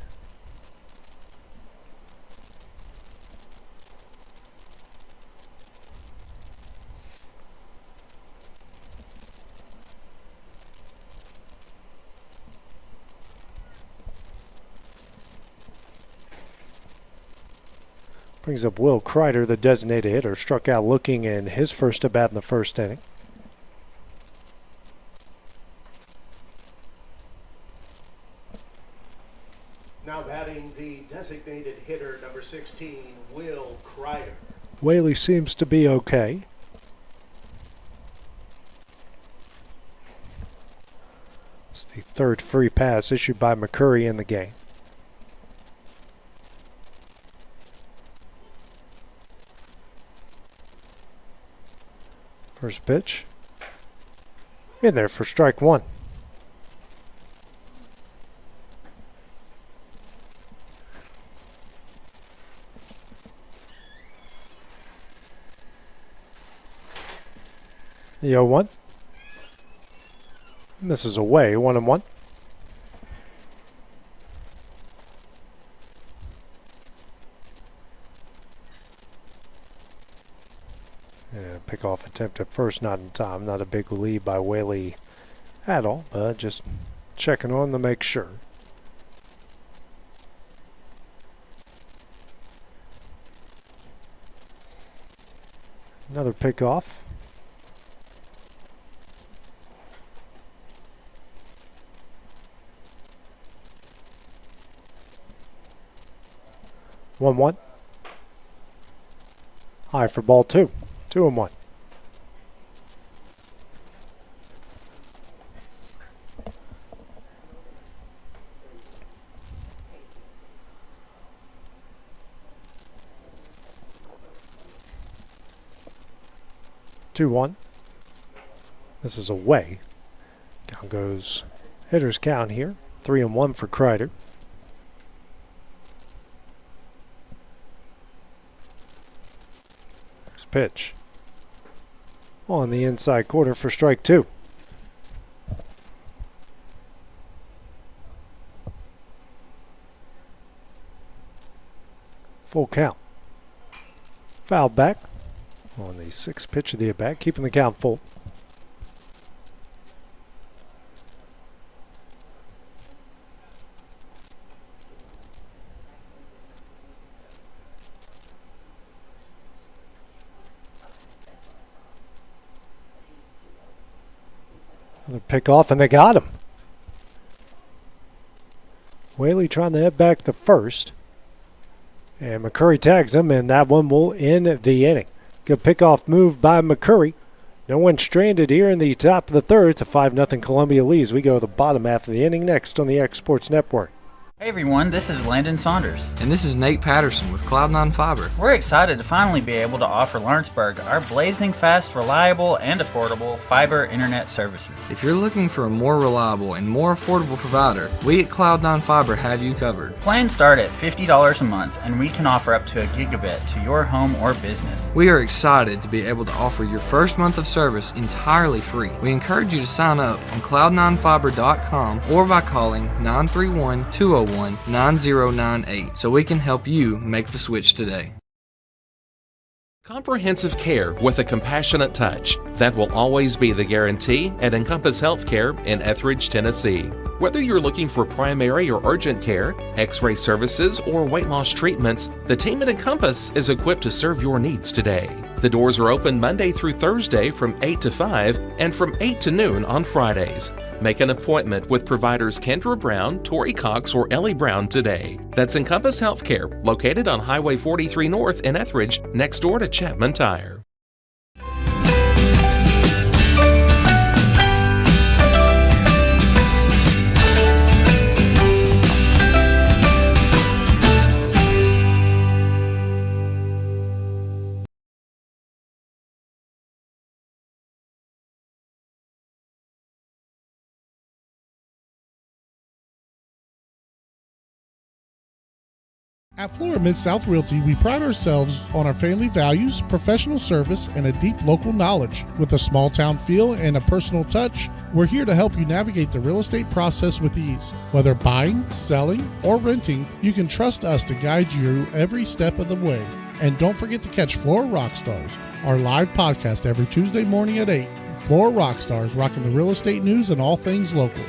Brings up Will Kreider, the designated hitter, struck out looking in his first at bat in the 1st inning. Now batting the designated hitter, number 16, Will Kreider. Whaley seems to be okay. It's the 3rd free pass issued by McCurry in the game. First pitch. In there for strike 1. The 0-1. This is away, 1-1. Pick off attempt at first, not in time. Not a big lead by Whaley at all, but just checking on to make sure. . Another pickoff. One. High for ball 2. 2-1. This is away. Down goes hitter's count here. 3-1 for Kreider. Next pitch. On the inside corner for strike 2. Full count. Foul back on the 6th pitch of the at-bat, keeping the count full. Another pick off, and they got him. Whaley trying to head back the first. And McCurry tags him, and that one will end the inning. Good pickoff move by McCurry. No one stranded here in the top of the third. It's a 5-0 Columbia leads. We go to the bottom half of the inning next on the X Sports Network. Hey everyone, this is Landon Saunders. And this is Nate Patterson with Cloud9 Fiber. We're excited to finally be able to offer Lawrenceburg our blazing fast, reliable, and affordable fiber internet services. If you're looking for a more reliable and more affordable provider, we at Cloud9 Fiber have you covered. Plans start at $50 a month, and we can offer up to a gigabit to your home or business. We are excited to be able to offer your first month of service entirely free. We encourage you to sign up on cloud9fiber.com or by calling 931-201-9098 so we can help you make the switch today. Comprehensive care with a compassionate touch. That will always be the guarantee at Encompass Healthcare in Etheridge, Tennessee. Whether you're looking for primary or urgent care, x-ray services, or weight loss treatments, the team at Encompass is equipped to serve your needs today. The doors are open Monday through Thursday from 8 to 5 and from 8 to noon on Fridays. Make an appointment with providers Kendra Brown, Tori Cox, or Ellie Brown today. That's Encompass Healthcare, located on Highway 43 North in Etheridge, next door to Chapman Tire. At Florida Mid-South Realty, we pride ourselves on our family values, professional service, and a deep local knowledge. With a small town feel and a personal touch, we're here to help you navigate the real estate process with ease. Whether buying, selling, or renting, you can trust us to guide you every step of the way. And don't forget to catch Florida Rockstars, our live podcast every Tuesday morning at 8. Florida Rockstars, rocking the real estate news and all things local.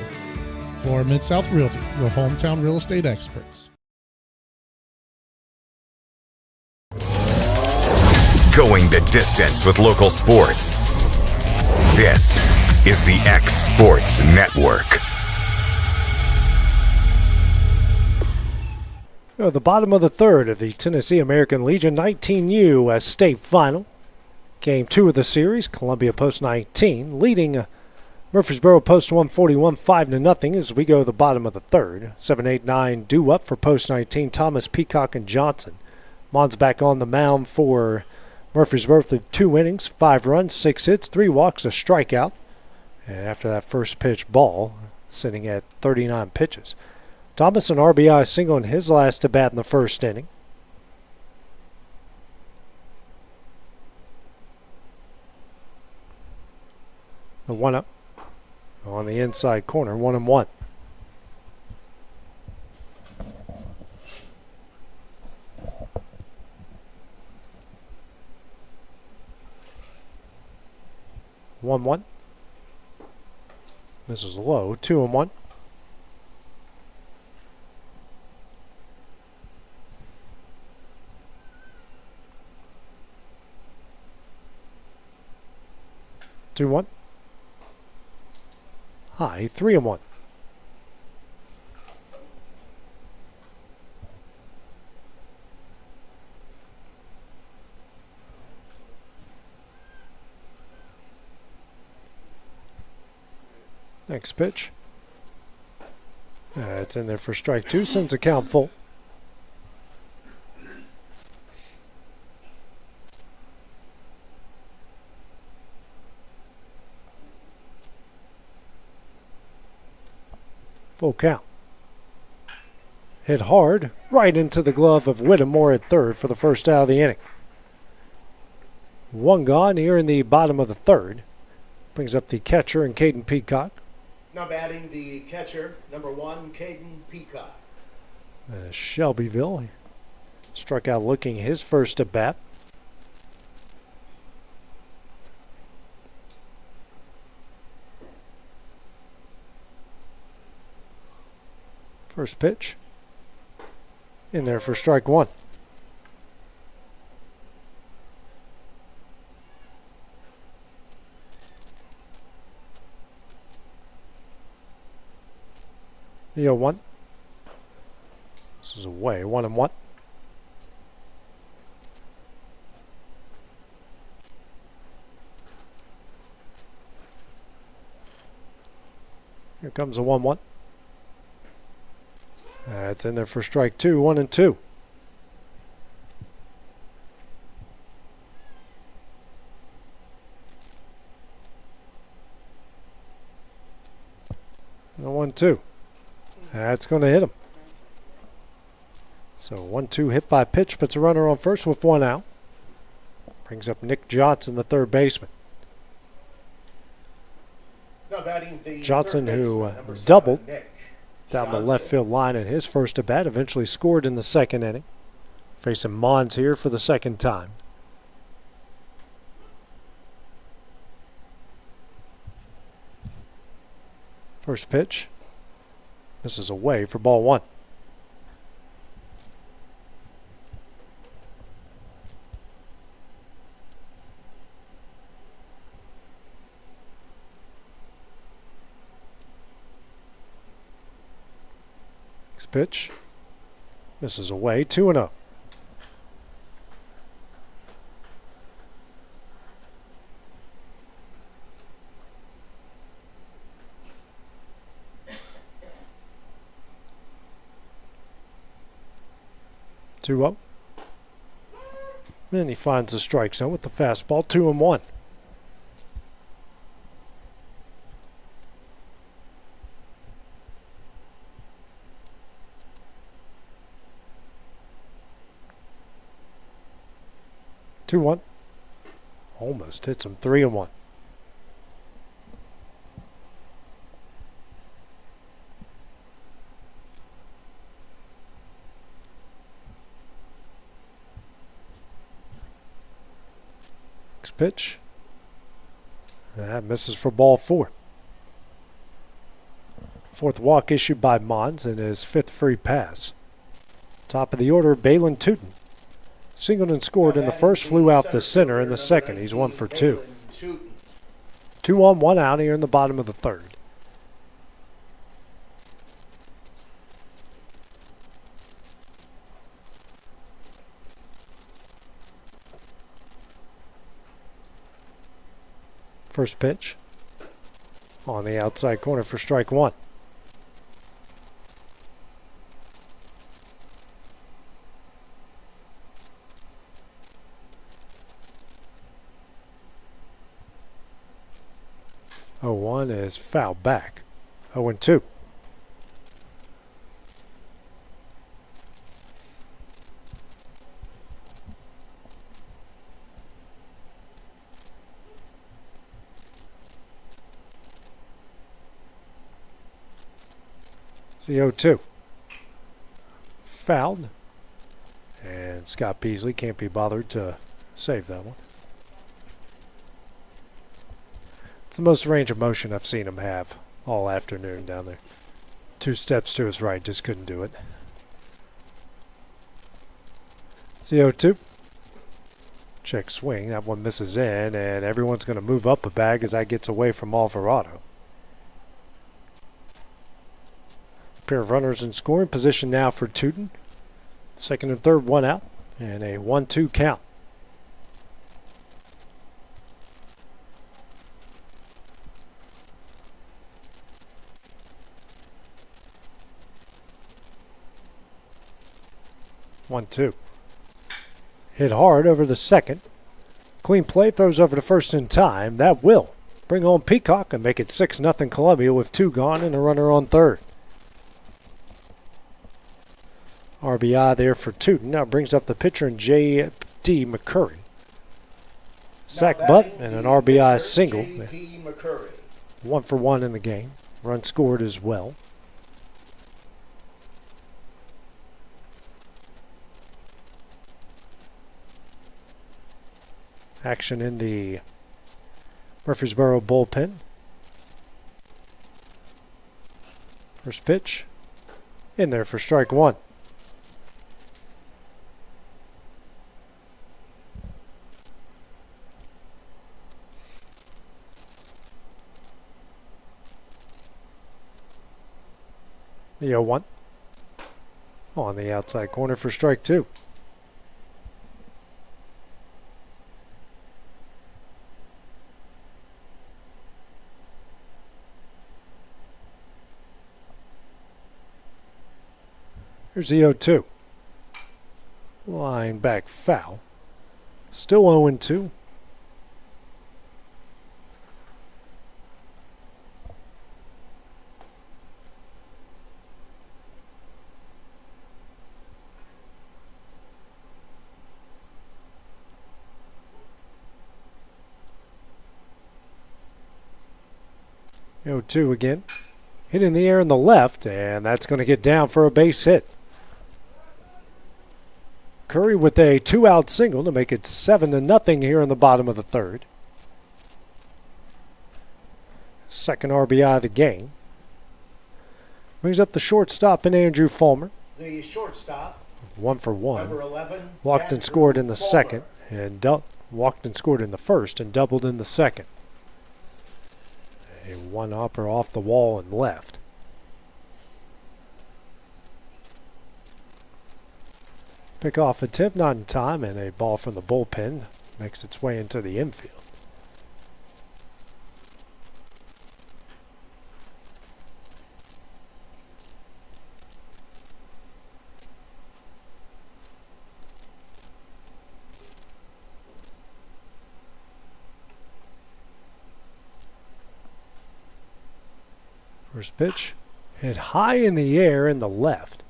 Florida Mid-South Realty, your hometown real estate experts. Going the distance with local sports. This is the X Sports Network. At the bottom of the third of the Tennessee American Legion 19U state final. Game 2 of the series, Columbia Post 19, leading Murfreesboro Post 141 5-0 as we go to the bottom of the third. 7, 8, 9 due up for Post 19, Thomas, Peacock, and Johnson. Mon's back on the mound for Murfreesboro through 2 innings, 5 runs, 6 hits, 3 walks, a strikeout. And after that first pitch ball, sitting at 39 pitches. Thomas an RBI single in his last at bat in the first inning. The 1-up on the inside corner, 1-1. One. This is low. 2-1. 2-1. High, 3-1. Next pitch. It's in there for strike 2, sends a count full. Full count. Hit hard, right into the glove of Whittemore at third for the first out of the inning. One gone here in the bottom of the third. Brings up the catcher and Caden Peacock. Now batting the catcher, number 1, Caden Peacock. Shelbyville struck out looking his first at bat. First pitch. In there for strike 1. The 0-1. This is away. 1-1. Here comes the 1-1. It's in there for strike 2. 1-2. And the 1-2. That's going to hit him. So 1-2 hit by pitch, puts a runner on first with 1 out. Brings up Nick Johnson, the third baseman. Johnson, who doubled down the left field line in his first at bat, eventually scored in the second inning. Facing Mons here for the second time. First pitch. This is away for ball 1. Next pitch. This is away. 2-0. Then he finds the strike zone with the fastball. 2-1. Almost hits him. 3-1. Pitch. That misses for ball 4. Fourth walk issued by Mons in his 5th free pass. Top of the order, Balin Tootin. Singled and scored in the first, flew out the center. In the second, he's 1 for 2. 2 on, 1 out here in the bottom of the third. First pitch on the outside corner for strike 1. Oh, 1 is fouled back. 0-2. The 0-2. Fouled. And Scott Beasley can't be bothered to save that one. It's the most range of motion I've seen him have all afternoon down there. 2 steps to his right, just couldn't do it. It's the 0-2. Check swing. That one misses in, and everyone's going to move up a bag as that gets away from Alvarado. Pair of runners in scoring position now for Tootin. Second and third, one out, and a 1-2 count. One, two. Hit hard over the second. Clean play, throws over to first in time. That will bring home Peacock and make it 6-0 Columbia with 2 gone and a runner on third. RBI there for Tootin. Now brings up the pitcher in J.D. McCurry. Sack butt and an RBI single. 1 for 1 in the game. Run scored as well. Action in the Murfreesboro bullpen. First pitch in there for strike one. The 0-1 on the outside corner for strike two. Here's the 0-2. Line back foul. Still 0-2. Go 2 again. Hit in the air in the left, and that's going to get down for a base hit. Curry with a 2-out single to make it 7-0 here in the bottom of the third. Second RBI of the game. Brings up the shortstop in Andrew Fulmer. The shortstop. 1 for 1. Number 11. Walked and scored in the second, and walked and scored in the first, and doubled in the second. A one-hopper off the wall and left. Pick-off attempt not in time, and a ball from the bullpen makes its way into the infield. First pitch hit high in the air in the left.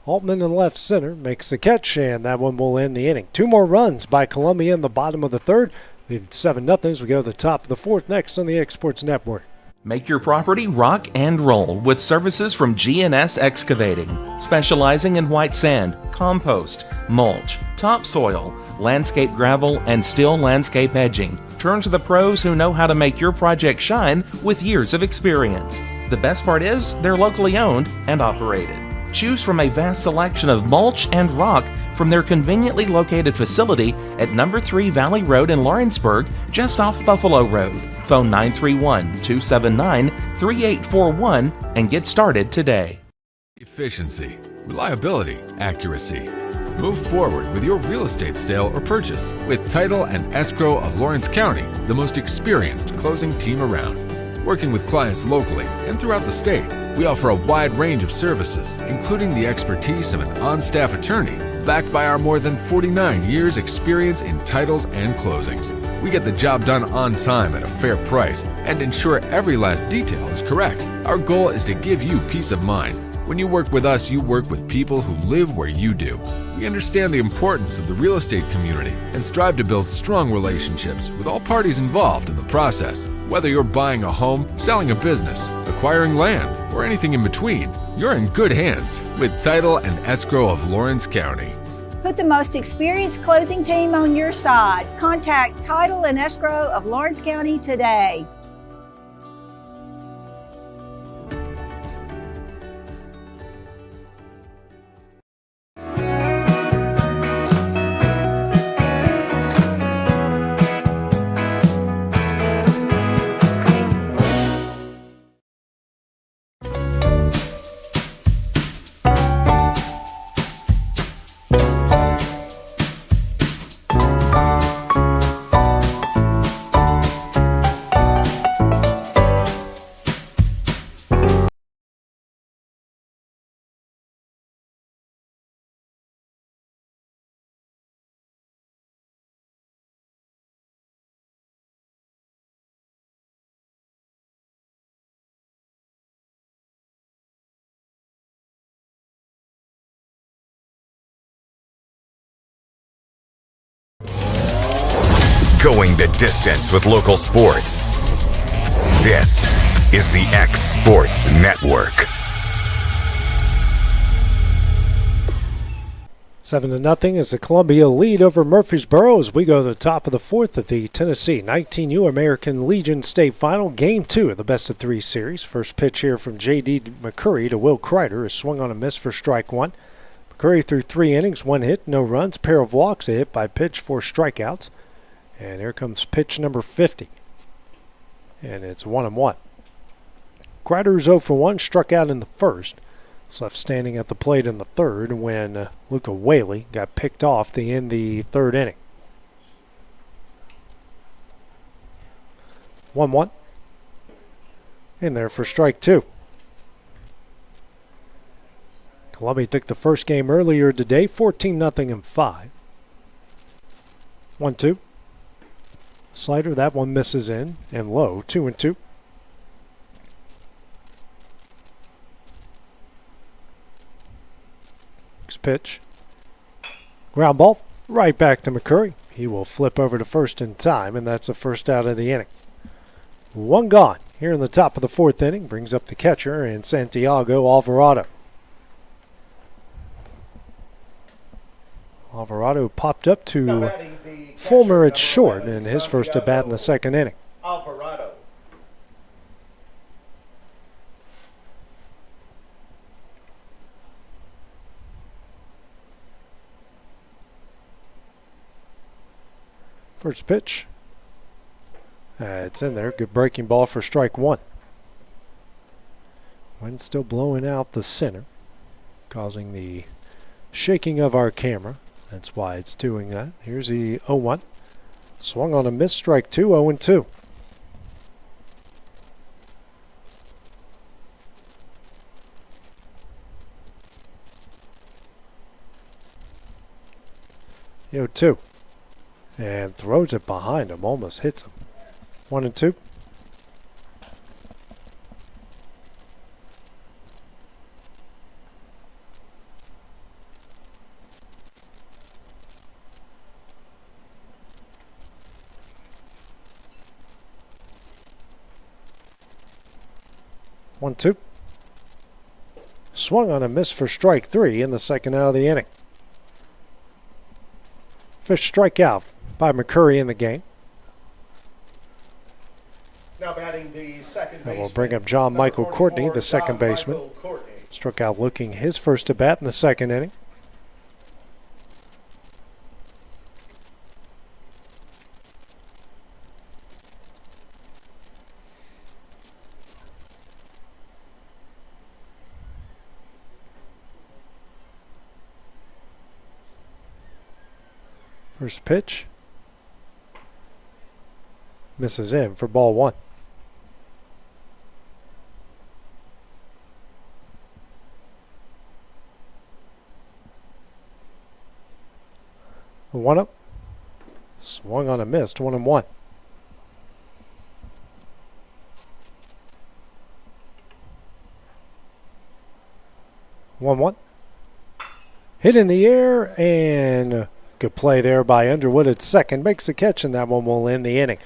Altman in left center makes the catch, and that one will end the inning. 2 more runs by Columbia in the bottom of the third. Leave it 7-0 as we go to the top of the fourth next on the Exports Network. Make your property rock and roll with services from G&S Excavating, specializing in white sand, compost, mulch, topsoil, landscape gravel, and steel landscape edging. Turn to the pros who know how to make your project shine with years of experience. The best part is they're locally owned and operated. Choose from a vast selection of mulch and rock from their conveniently located facility at number 3 Valley Road in Lawrenceburg, just off Buffalo Road. Phone 931-279-3841 and get started today. Efficiency, reliability, accuracy. Move forward with your real estate sale or purchase with Title and Escrow of Lawrence County, the most experienced closing team around. Working with clients locally and throughout the state, we offer a wide range of services, including the expertise of an on-staff attorney, backed by our more than 49 years' experience in titles and closings. We get the job done on time at a fair price and ensure every last detail is correct. Our goal is to give you peace of mind. When you work with us, you work with people who live where you do. We understand the importance of the real estate community and strive to build strong relationships with all parties involved in the process. Whether you're buying a home, selling a business, acquiring land, or anything in between, you're in good hands with Title and Escrow of Lawrence County. Put the most experienced closing team on your side. Contact Title and Escrow of Lawrence County today. Going the distance with local sports. This is the X Sports Network. 7-0 is the Columbia lead over Murfreesboro as we go to the top of the fourth of the Tennessee 19U American Legion State Final, Game 2 of the best-of-3 series. First pitch here from J.D. McCurry to Will Kreider is swung on a miss for strike one. McCurry threw 3 innings, 1 hit, no runs, pair of walks, a hit by pitch, 4 strikeouts. And here comes pitch number 50. And it's 1-1. Kreider is 0 for 1, struck out in the first. Was left standing at the plate in the third when Luca Whaley got picked off to end the third inning. 1-1. In there for strike two. Columbia took the first game earlier today, 14-0 in 5. 1-2. Slider, that one misses in and low, 2-2. Pitch. Ground ball right back to McCurry. He will flip over to first in time, and that's the first out of the inning. 1 gone here in the top of the fourth inning. Brings up the catcher and Santiago Alvarado. Alvarado popped up to Fulmer at short in his first at bat in the second inning. Alvarado. First pitch. It's in there. Good breaking ball for strike one. Wind still blowing out the center, causing the shaking of our camera. That's why it's doing that. Here's the 0-1. Swung on a miss, strike two, 0-2. The 0-2. And throws it behind him, almost hits him. 1-2. Swung on a miss for strike three in the second out of the inning. Fifth strikeout by McCurry in the game. Now batting the second baseman. We'll bring up John Michael Courtney, the second baseman. Struck out looking his first at bat in the second inning. First pitch. Misses in for ball one. One up. Swung on a miss, 1-1. One. Hit in the air and good play there by Underwood at second. Makes the catch, and that one will end the inning.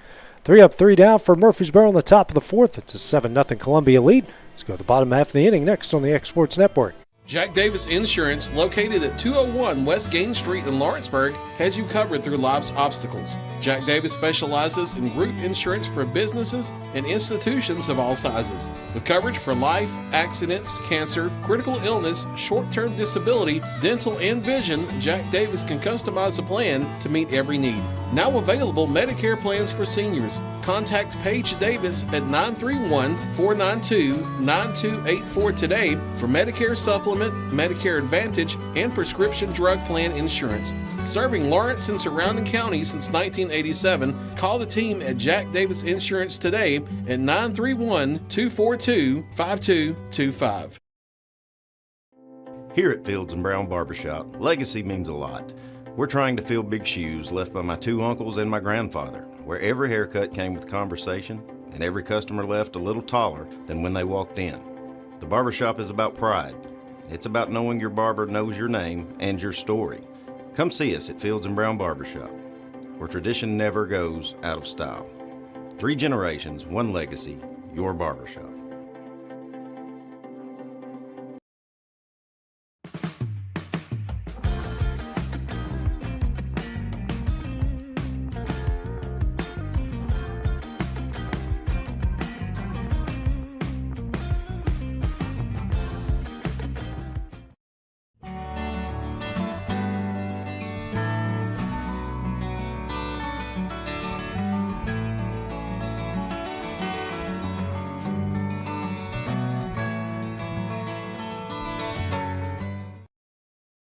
3 up, 3 down for Murfreesboro on the top of the fourth. It's a 7-0 Columbia lead. Let's go to the bottom half of the inning next on the X Sports Network. Jack Davis Insurance, located at 201 West Gain Street in Lawrenceburg, has you covered through life's obstacles. Jack Davis specializes in group insurance for businesses and institutions of all sizes. With coverage for life, accidents, cancer, critical illness, short-term disability, dental, and vision, Jack Davis can customize a plan to meet every need. Now available Medicare plans for seniors. Contact Paige Davis at 931-492-9284 today for Medicare Supplement, Medicare Advantage, and prescription drug plan insurance. Serving Lawrence and surrounding counties since 1987, call the team at Jack Davis Insurance today at 931-242-5225. Here at Fields and Brown Barbershop, legacy means a lot. We're trying to fill big shoes left by my 2 uncles and my grandfather, where every haircut came with conversation and every customer left a little taller than when they walked in. The barbershop is about pride. It's about knowing your barber knows your name and your story. Come see us at Fields and Brown Barbershop. where tradition never goes out of style. 3 generations, 1 legacy, your barbershop.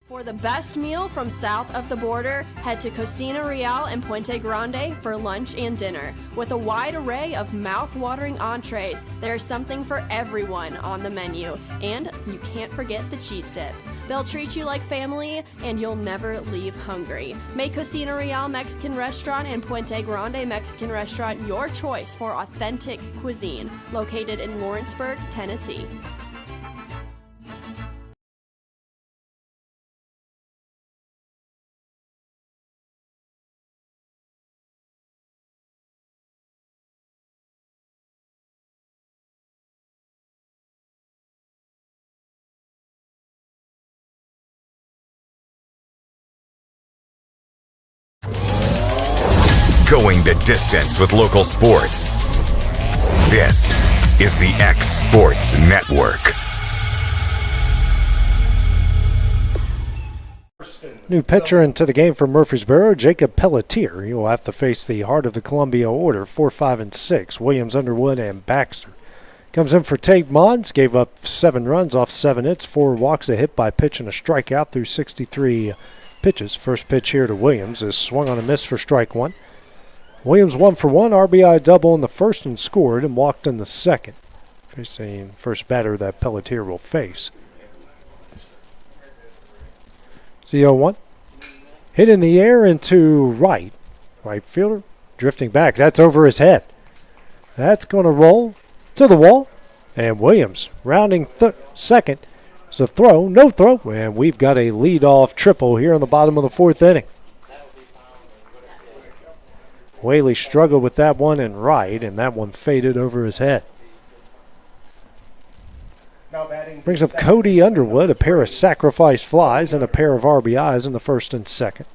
For the best meal from south of the border, head to Cocina Real in Puente Grande for lunch and dinner. With a wide array of mouth-watering entrees, there's something for everyone on the menu. And you can't forget the cheese dip. They'll treat you like family, and you'll never leave hungry. Make Cocina Real Mexican Restaurant and Puente Grande Mexican Restaurant your choice for authentic cuisine, located in Lawrenceburg, Tennessee. Going the distance with local sports. This is the X Sports Network. New pitcher into the game for Murfreesboro, Jacob Pelletier. He will have to face the heart of the Columbia order, 4, 5, and 6, Williams, Underwood, and Baxter. Comes in for Tate Mons, gave up 7 runs off 7 hits, 4 walks, a hit by pitch, and a strikeout through 63 pitches. First pitch here to Williams is swung on a miss for strike 1. Williams 1 for 1, RBI double in the first and scored, and walked in the second. Facing first batter that Pelletier will face. The 0-1. Hit in the air into right. Right fielder drifting back. That's over his head. That's going to roll to the wall. And Williams rounding second. It's a throw, no throw. And we've got a leadoff triple here in the bottom of the 4th inning. Whaley struggled with that one in right, and that one faded over his head. Brings up Cody Underwood, a pair of sacrifice flies and a pair of RBIs in the first and second.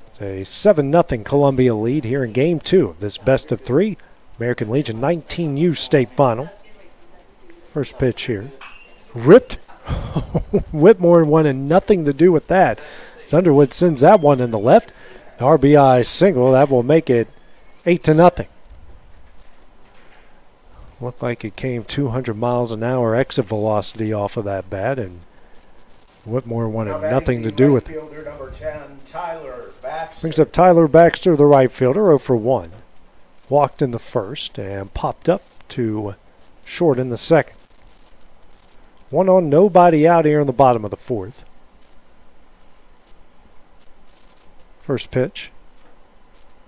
It's a 7-0 Columbia lead here in Game 2 of this best of 3 American Legion 19U state final. First pitch here. Ripped. Whitmore wanted nothing to do with that. As Underwood sends that one in the left. An RBI single, that will make it 8-0. Looked like it came 200 miles an hour exit velocity off of that bat, and Whitmore wanted nothing to do with it. Number 10, Tyler Baxter. Brings up Tyler Baxter, the right fielder, 0 for 1. Walked in the first and popped up to short in the second. 1 on, nobody out here in the bottom of the 4th. First pitch.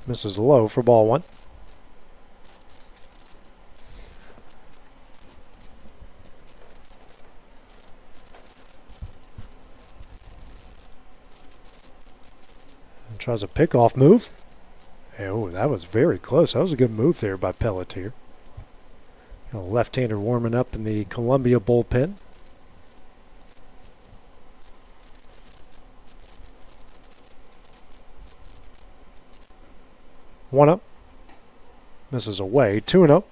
Misses low for ball 1. And tries a pickoff move. Oh, that was very close. That was a good move there by Pelletier. A left-hander warming up in the Columbia bullpen. One up. Misses away. 2-0.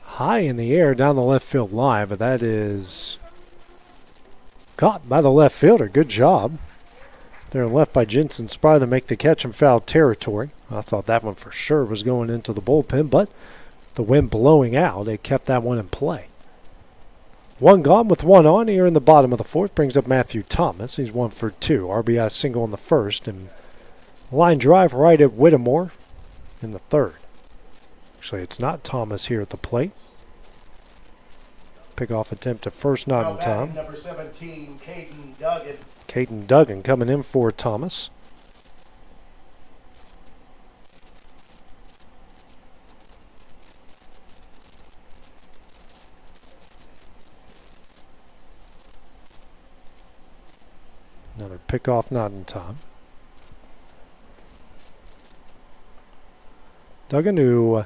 High in the air down the left field line, but that is caught by the left fielder. Good job. They're left by Jensen Spry to make the catch in foul territory. I thought that one for sure was going into the bullpen, but the wind blowing out, it kept that one in play. 1 gone with 1 on here in the bottom of the 4th. Brings up Matthew Thomas. He's 1 for 2. RBI single in the first, and line drive right at Whittemore in the 3rd. Actually, it's not Thomas here at the plate. Pickoff attempt at first, not in time. Number 17, Caden Duggan. Caden Duggan coming in for Thomas. Another pickoff, not in time. Duggan, who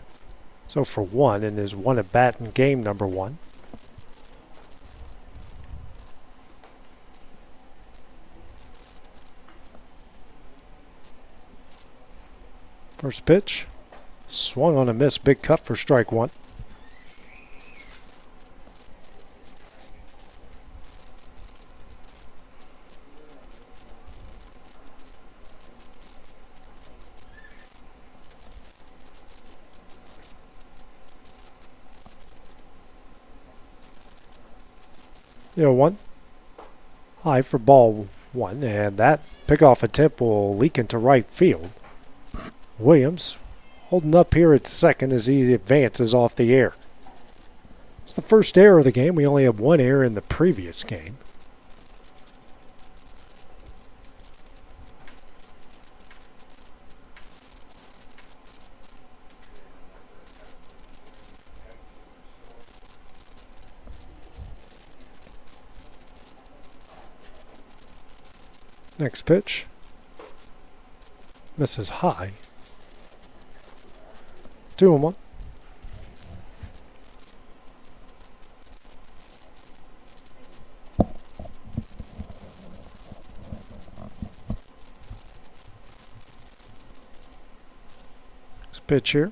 so for 1 in his 1 at bat in game number 1. First pitch, swung on a miss, big cut for strike 1. One high for ball 1, and that pickoff attempt will leak into right field. Williams holding up here at second as he advances off the air. It's the first error of the game. We only have 1 error in the previous game. Next pitch. Misses high. 2-1. Next pitch here.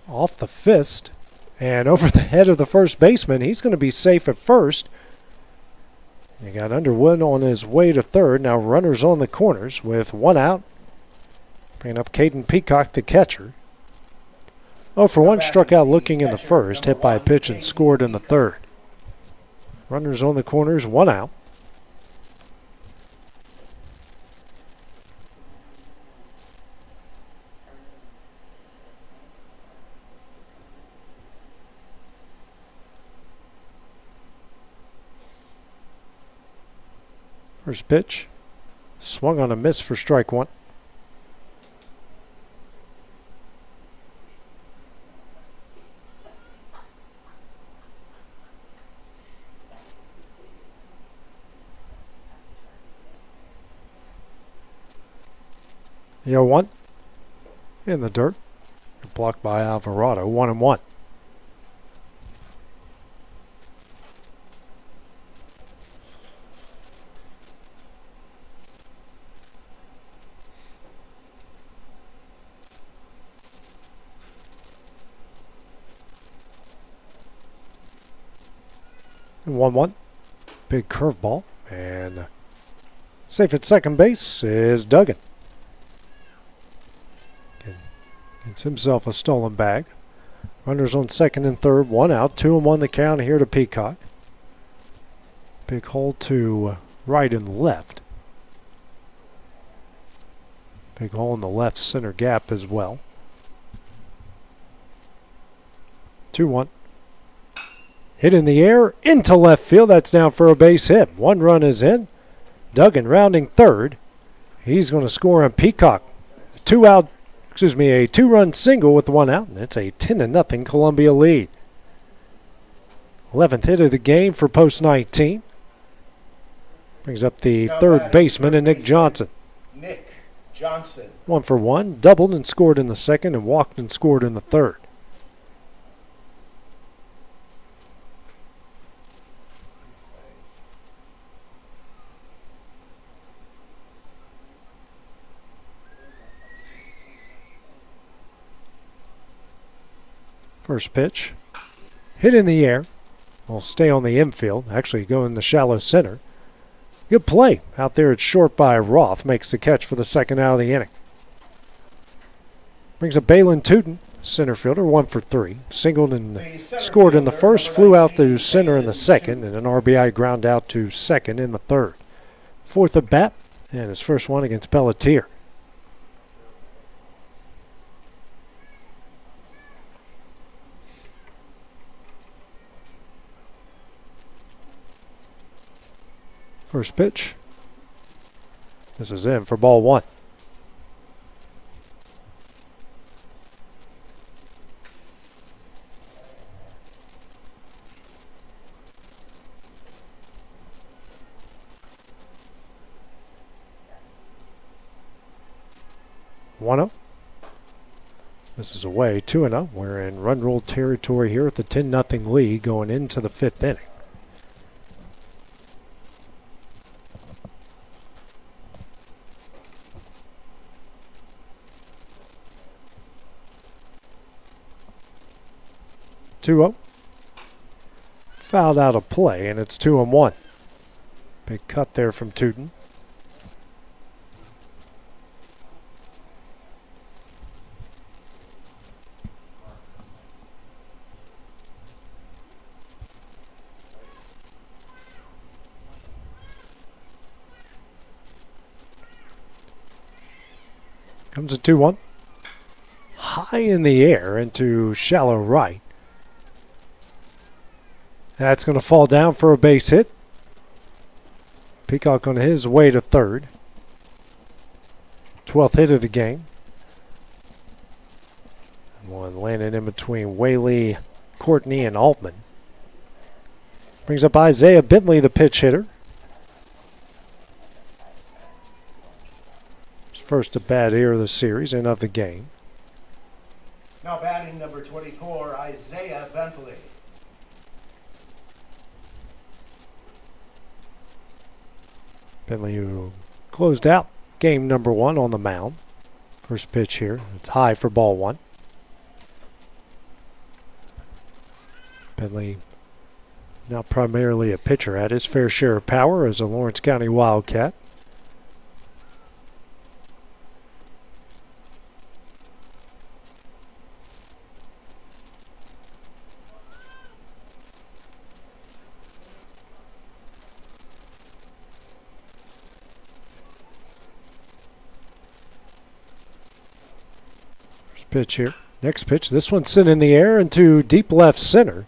Off the fist and over the head of the first baseman. He's going to be safe at first. You got Underwood on his way to third. Now runners on the corners with 1 out. Bringing up Caden Peacock, the catcher. 0 for 1, struck out looking in the first, hit by a pitch and scored in the third. Runners on the corners, 1 out. First pitch, swung on a miss for strike 1. The 0-1 in the dirt, blocked by Alvarado. 1-1. And 1-1. Big curveball. And safe at second base is Duggan. Gets himself a stolen bag. Runners on second and third. 1 out. 2-1 the count here to Peacock. Big hole to right and left. Big hole in the left center gap as well. 2-1. Hit in the air into left field. That's down for a base hit. 1 run is in. Duggan rounding third. He's going to score on Peacock. A 2-run single with 1 out, and it's a 10-0 Columbia lead. 11th hit of the game for post 19. Brings up the third baseman and Nick Johnson. Nick Johnson. 1 for 1, doubled and scored in the second, and walked and scored in the third. First pitch, hit in the air. Will stay on the infield, actually go in the shallow center. Good play out there at short by Roth. Makes the catch for the second out of the inning. Brings up Balin Tootin, center fielder, 1 for 3. Singled and scored in the first, flew out to center in the second, and an RBI ground out to second in the third. 4th at bat, and his first one against Pelletier. First pitch. This is in for ball 1. One-up. This is away, 2-0. We're in run rule territory here with the 10-0 lead going into the 5th inning. Two-0. Fouled out of play, and it's 2-1. Big cut there from Tootin. Comes a 2-1. High in the air into shallow right. That's going to fall down for a base hit. Peacock on his way to third. 12th hit of the game. One landed in between Whaley, Courtney, and Altman. Brings up Isaiah Bentley, the pitch hitter. First at bat here of the series and of the game. Now batting number 24, Isaiah Bentley. Bentley, who closed out game number 1 on the mound. First pitch here. It's high for ball 1. Bentley, now primarily a pitcher, had his fair share of power as a Lawrence County Wildcat. Pitch here. Next pitch. This one's sent in the air into deep left center.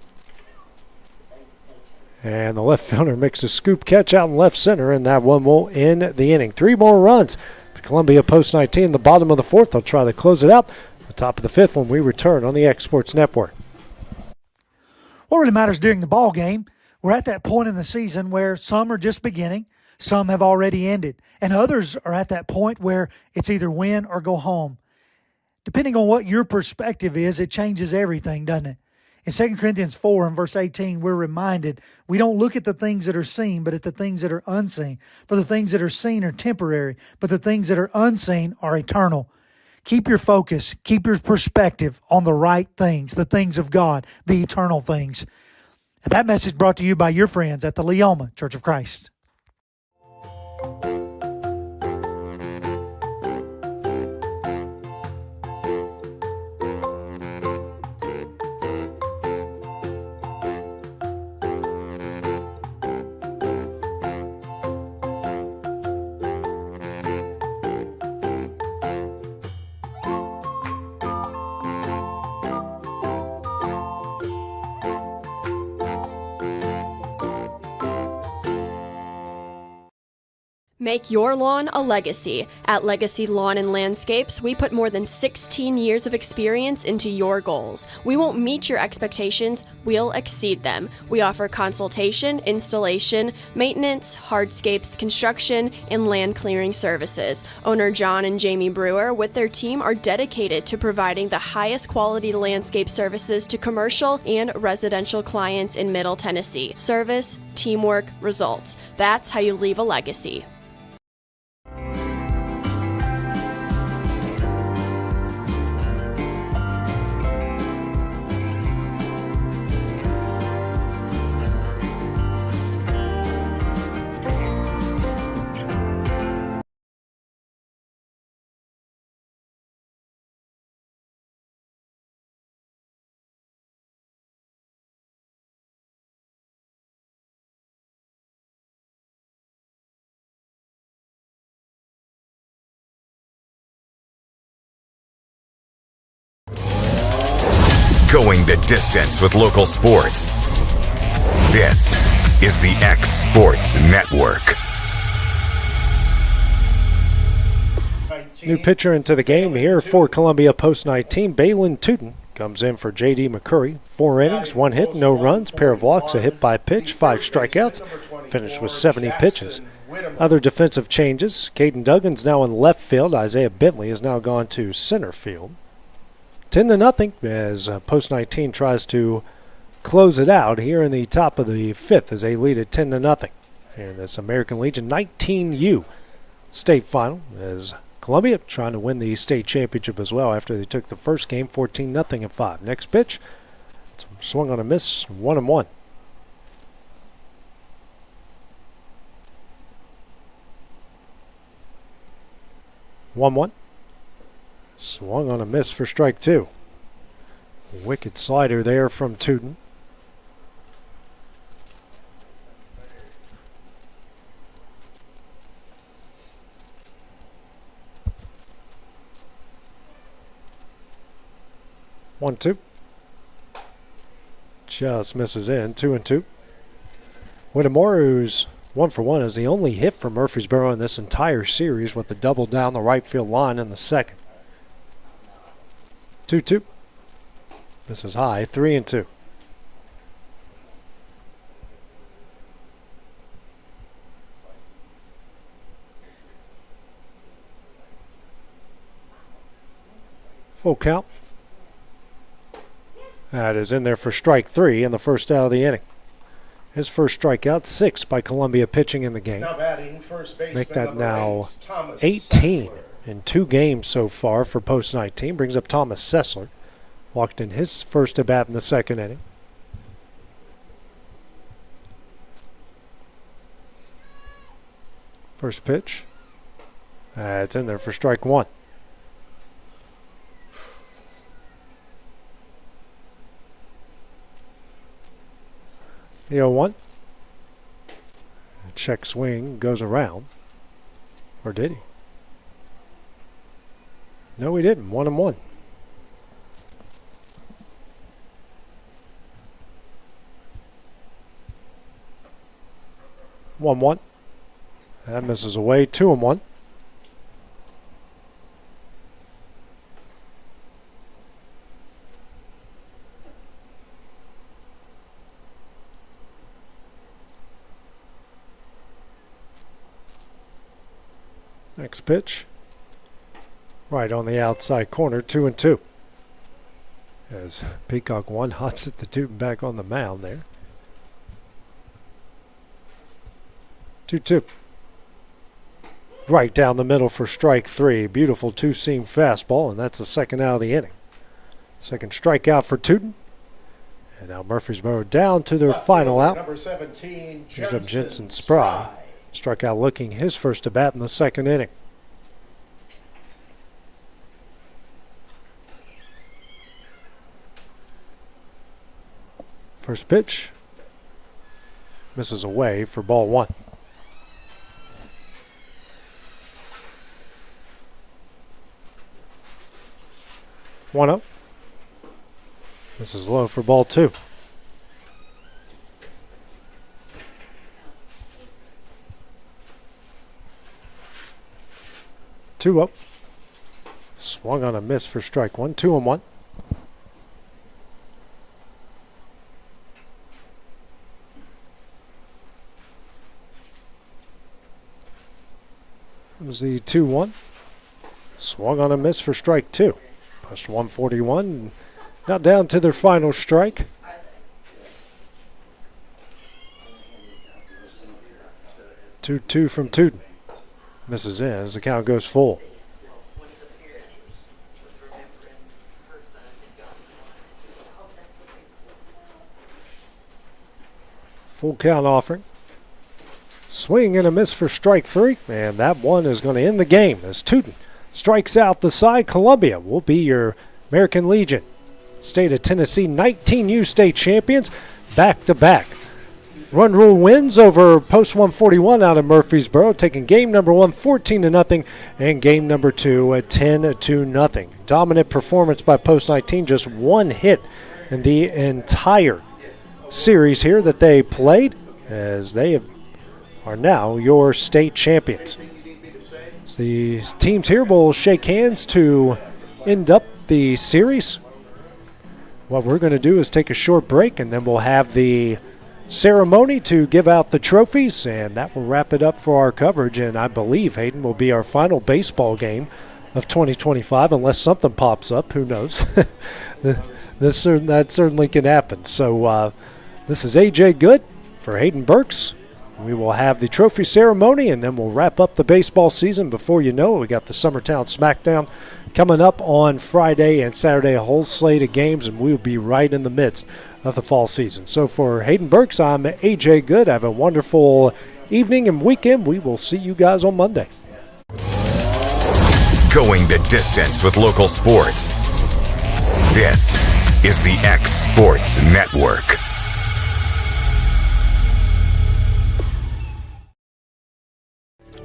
And the left fielder makes a scoop catch out in left center, and that one will end the inning. 3 more runs. Columbia post 19, the bottom of the 4th. They'll try to close it out. The top of the 5th when we return on the X Sports Network. What really matters during the ball game, we're at that point in the season where some are just beginning, some have already ended, and others are at that point where it's either win or go home. Depending on what your perspective is, it changes everything, doesn't it? In 2 Corinthians 4 and verse 18, we're reminded we don't look at the things that are seen, but at the things that are unseen. For the things that are seen are temporary, but the things that are unseen are eternal. Keep your focus, keep your perspective on the right things, the things of God, the eternal things. And that message brought to you by your friends at the Leoma Church of Christ. Make your lawn a legacy. At Legacy Lawn and Landscapes, we put more than 16 years of experience into your goals. We won't meet your expectations, we'll exceed them. We offer consultation, installation, maintenance, hardscapes, construction, and land clearing services. Owner John and Jamie Brewer with their team are dedicated to providing the highest quality landscape services to commercial and residential clients in Middle Tennessee. Service, teamwork, results. That's how you leave a legacy. Going the distance with local sports. This is the X Sports Network. New pitcher into the game here for Columbia Post 19. Balin Tootin comes in for J.D. McCurry. 4 innings, 1 hit, no runs, pair of walks, a hit by pitch, 5 strikeouts. Finished with 70 pitches. Other defensive changes. Caden Duggan's now in left field. Isaiah Bentley has now gone to center field. 10-0 as Post 19 tries to close it out here in the top of the 5th as they lead at 10-0. And this American Legion 19U state final as Columbia trying to win the state championship as well after they took the first game 14-0 in 5. Next pitch, it's swung on a miss, 1-1. Swung on a miss for strike 2. Wicked slider there from Tootin. One, two. Just misses in. 2-2. Whittemore, who's 1 for 1, is the only hit for Murfreesboro in this entire series with a double down the right field line in the second. 2-2. This is high. 3-2. Full count. That is in there for strike 3 in the first out of the inning. His first strikeout, 6 by Columbia pitching in the game. Now batting first baseman Make that now 8, 18 in 2 games so far for Post 19. Brings up Thomas Sessler. Walked in his first at bat in the second inning. First pitch. It's in there for strike 1. The 0-1. Check swing goes around. Or did he? No, he didn't. 1-1. That misses away. 2-1. Next pitch. Right on the outside corner. 2-2. As Peacock 1 hops at the Tootin back on the mound there. 2-2. Right down the middle for strike 3. Beautiful 2-seam fastball, and that's the second out of the inning. Second strikeout for Tootin. And now Murfreesboro down to their final out. Number 17, Here's up Jensen Spry. Struck out looking his first at bat in the second inning. First pitch. Misses away for ball 1. 1-0. This is low for ball 2. Two up. Swung on a miss for strike 1. 2-1. Comes the 2-1. Swung on a miss for strike 2. Plus 141. Now down to their final strike. Two from Tootin. Misses in as the count goes full. Full count offering. Swing and a miss for strike 3. And that one is going to end the game as Tootin strikes out the side. Columbia will be your American Legion State of Tennessee 19U state champions back-to-back. Run Rule wins over Post 141 out of Murfreesboro, taking game number 1 14-0 and game number 2 10-0. Dominant performance by Post 19, just 1 hit in the entire series here that they played, as they are now your state champions. So these teams here will shake hands to end up the series. What we're going to do is take a short break, and then we'll have the ceremony to give out the trophies, and that will wrap it up for our coverage. And I believe, Hayden, will be our final baseball game of 2025, unless something pops up. Who knows? That certainly can happen. So this is A.J. Good for Hayden Burks. We will have the trophy ceremony, and then we'll wrap up the baseball season. Before you know it, we got the Summertown Smackdown coming up on Friday and Saturday, a whole slate of games, and we'll be right in the midst of the fall season. So for Hayden Burks, I'm A.J. Good. Have a wonderful evening and weekend. We will see you guys on Monday. Going the distance with local sports. This is the X Sports Network.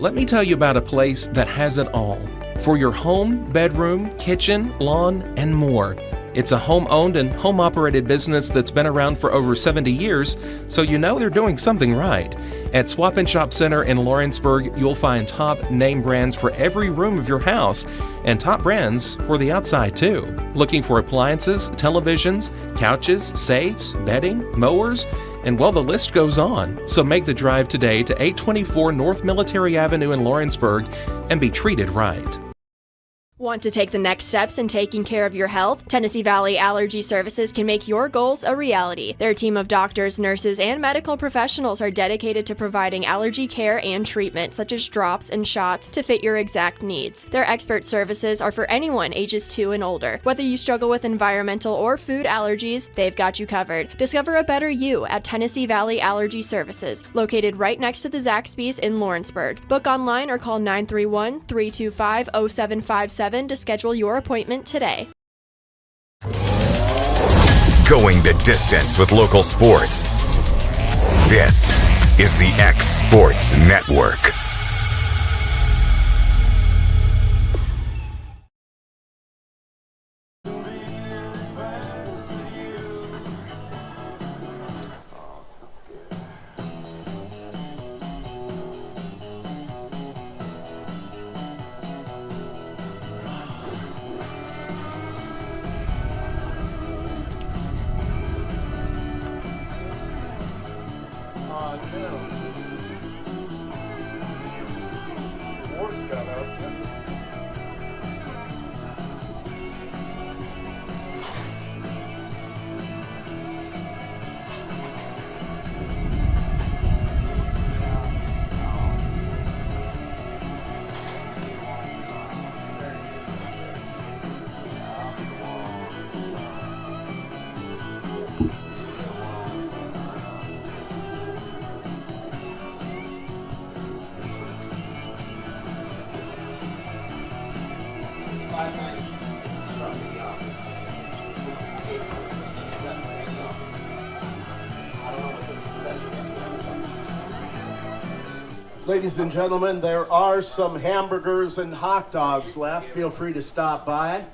Let me tell you about a place that has it all for your home, bedroom, kitchen, lawn, and more. It's a home-owned and home-operated business that's been around for over 70 years, so you know they're doing something right. At Swap and Shop Center in Lawrenceburg, you'll find top name brands for every room of your house, and top brands for the outside too. Looking for appliances, televisions, couches, safes, bedding, mowers, and well, the list goes on. So make the drive today to 824 North Military Avenue in Lawrenceburg and be treated right. Want to take the next steps in taking care of your health? Tennessee Valley Allergy Services can make your goals a reality. Their team of doctors, nurses, and medical professionals are dedicated to providing allergy care and treatment, such as drops and shots, to fit your exact needs. Their expert services are for anyone ages 2 and older. Whether you struggle with environmental or food allergies, they've got you covered. Discover a better you at Tennessee Valley Allergy Services, located right next to the Zaxby's in Lawrenceburg. Book online or call 931-325-0757 to schedule your appointment today. Going the distance with local sports. This is the X Sports Network. Ladies and gentlemen, there are some hamburgers and hot dogs left. Feel free to stop by.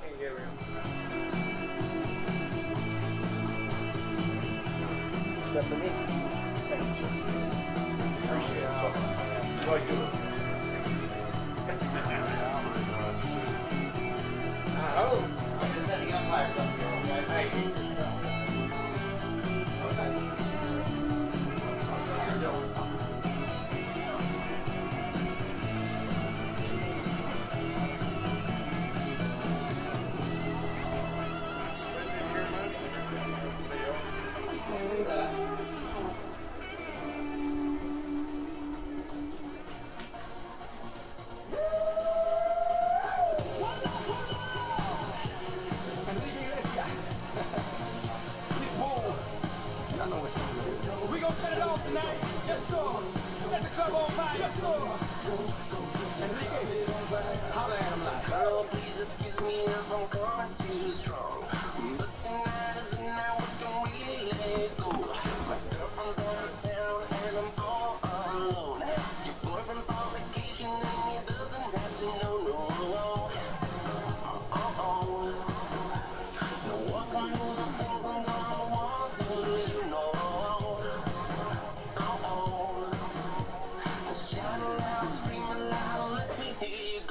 Here you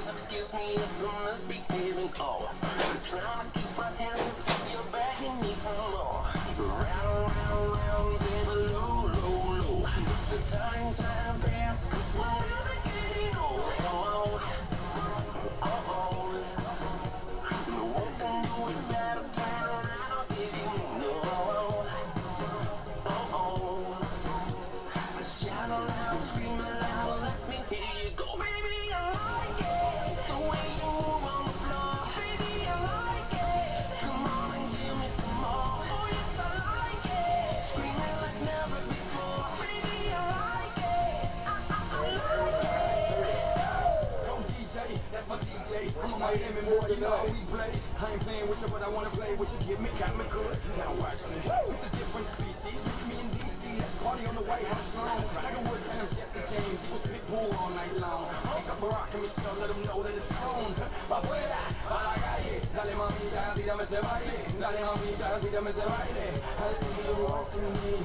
Please excuse me if I'm misbehaving. Oh, trying to keep my hands off you're begging me for more. Round, round, round, baby, low, low, low. The time passes, 'cause we're never getting old. Oh, oh, oh, oh. No one can do it better. Turn around, I'll give you more. Oh, oh, oh. Shout aloud, scream aloud, let me hear you go. Baby, I like it, the way you move on the floor. Baby, I like it, come on and give me some more. Oh yes, I like it, screaming like never before. Baby, I like it, I like it. Go DJ, that's my DJ. I'm a Miami boy, you know how we play. I ain't playing with you, but I wanna play with you. Give me, got me good. Now watch me. It's a different species. Me and DC, let's party on the White House lawn. Tiger Woods and I'm Jesse James. He was Pitbull all night long. Pick up Barack and Michelle, let them know that it's on. Pa' afuera, pa' la calle. Dale mamita, tírame ese baile. Dale mamita, tírame ese baile. I see you watching me.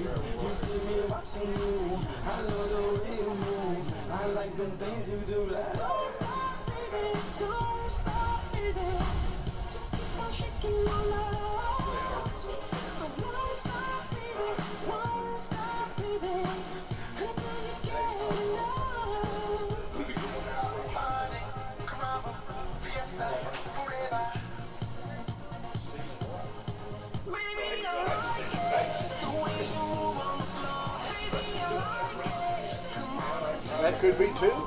You see me watching you. I love the way you move. I like the things you do like. Don't stop, baby, don't stop, baby. Just keep on shaking your love. Won't stop, baby, won't stop, baby, until you get enough. Party, caramba, fiesta, forever. Baby, I like it, the way you move on the floor. Baby, I like it, come on. That could be two.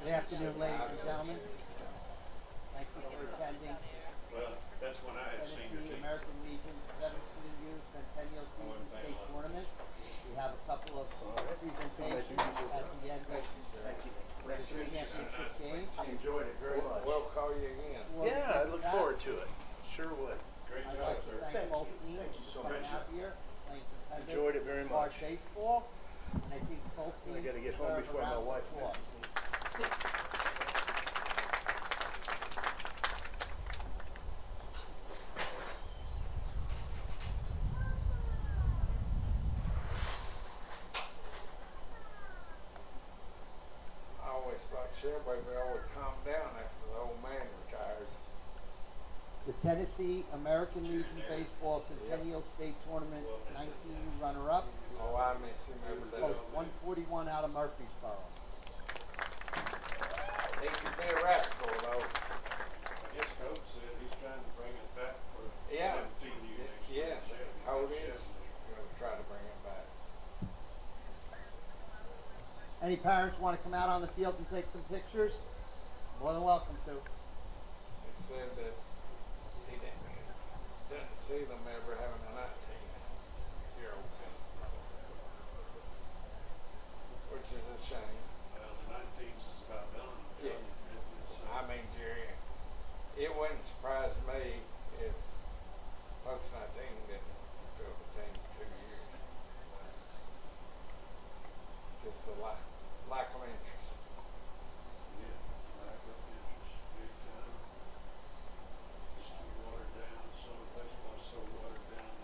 Good afternoon, ladies and gentlemen. Thank you for attending. Well, that's when I had seen Tennessee American Legion 17U Centennial Season State Tournament. We have a couple of presentations at the end of the championship game. I enjoyed it very much. We'll call you again. Yeah, I look forward to it. Sure would. Great I'd job, like to sir. thank both teams Thank you so for coming much. out here, playing competitive Enjoyed it very hard much. baseball. And I think both teams I gotta get home deserve before a my round of wife applause. I always thought Shelby would calm down after the old man retired. The Tennessee American Legion Baseball Centennial State Tournament 19U runner-up. Oh, I miss him every day. Post 141 out of Murfreesboro. He could be a rascal, though. I guess Coach said he's trying to bring it back for Yeah. 17 years. Yeah, Coach is going to try to parents want to come out on the field and take some pictures, more than welcome to. It said that he didn't see them ever having a 19-year-old team, which is a shame. Well, the 19s is about done. Yeah. I mean, Jerry, it wouldn't surprise me if post 19 didn't fill the team for 2 years. Just the lack of interest. Yeah, lack of interest, big time. It's too watered down. Some of the baseball's so watered down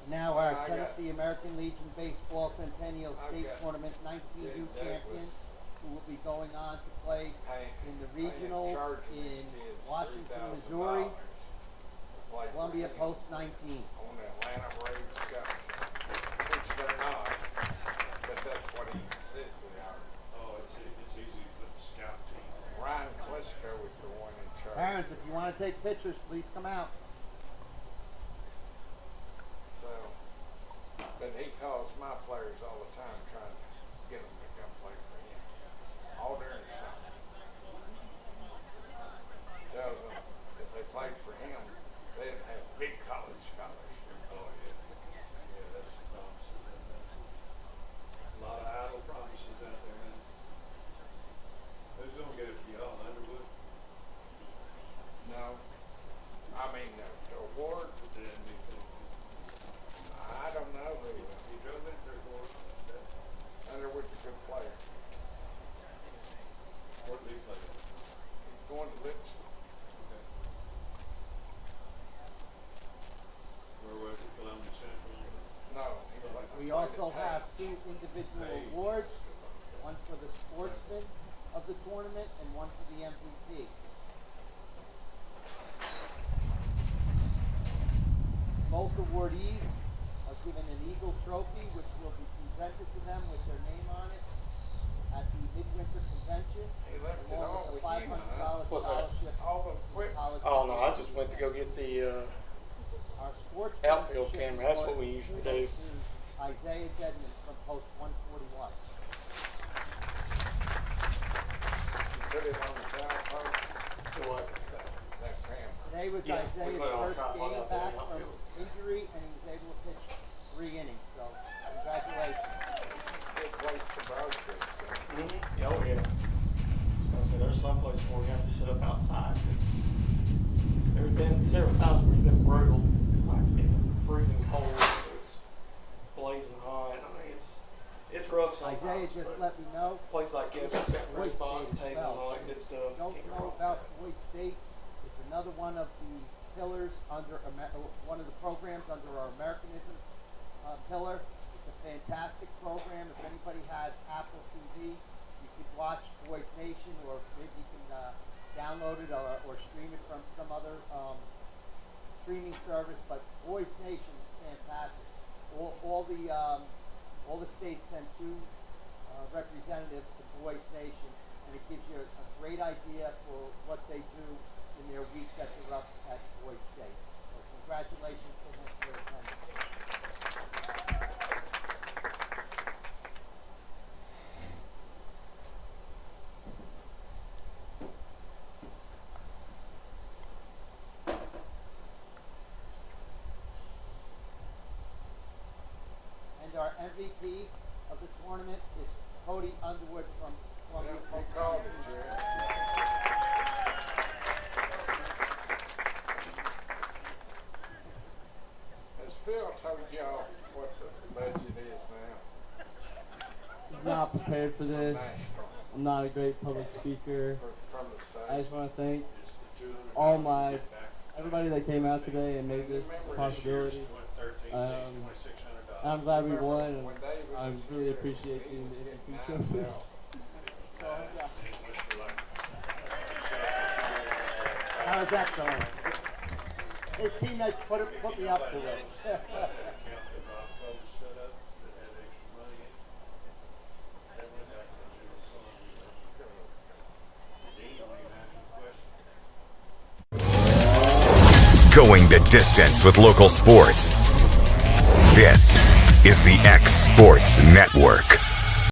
now. Now our Tennessee American Legion Baseball Centennial State Tournament 19U champions who will be going on to play in the regionals in Washington, Missouri, Columbia Post 19. On the Atlanta Braves Scout, which they're not, but that's what he says they are. Oh, it's easy to put the scout team. Ryan Klesko is the one in charge. Parents, if you want to take pictures, please come out. So, but he calls my players all the time trying to get them to come play for him. All during summer. Tells them if they played for him, they'd have big college scholarships. Oh, yeah. Yeah, that's the promises out there. A lot of idle promises out there, man. Who's going to get it to y'all? Underwood? No. I mean, the award, The MVP. I don't know who He drove in for award. Underwood's a good player. Where did he play? He's going to Lipscomb. Okay. Where was he? Columbia Central? No, he played. We also have 2 individual awards, one for the sportsman of the tournament and one for the MVP. Both awardees are given an Eagle Trophy, which will be presented to them with their name on it at the Midwinter Convention. He left it along all with with a you, $500 huh? What's that? scholarship. All the quick. College Oh no, I education. just went to go get the Our sports outfield camera. That's what we usually do. Isaiah Dedman from Post 141. You put it on the foul post. What? That camera. Today was Yeah, we Isaiah's put it on first top game of the back outfield. from injury, and he was able to pitch 3 innings. So, congratulations. This is a good place to broadcast. Yeah, oh yeah. I say there's some places where we have to sit up outside. There's been several times where it's been brutal, like freezing cold. It's blazing hot. I mean, it's rough sometimes. Isaiah just let me know. A place like this, we've got Boise race box State as table and well. all that good stuff. Don't Can't go know wrong with about that. Boise State. It's another one of the pillars under one of the programs under our Americanism pillar. It's a fantastic program. If anybody has Apple TV, you could watch Voice Nation, or maybe you can download it or stream it from some other streaming service. But Voice Nation is fantastic. All the states send 2 representatives to Voice Nation, and it gives you a great idea for what they do in their week that they're up at Boise State. So congratulations to them for attending. And our MVP of the tournament is Cody Underwood from Columbia Post. You called it, Jerry. Has Phil told y'all what the budget is now? He's not prepared for this. I'm not a great public speaker. From the state. I just want to thank everybody that came out today and made this a possibility. I'm glad we won, and I really appreciate the MVP trophy. How is that going? His teammates put me up to it. Going the distance with local sports. This is the X Sports Network.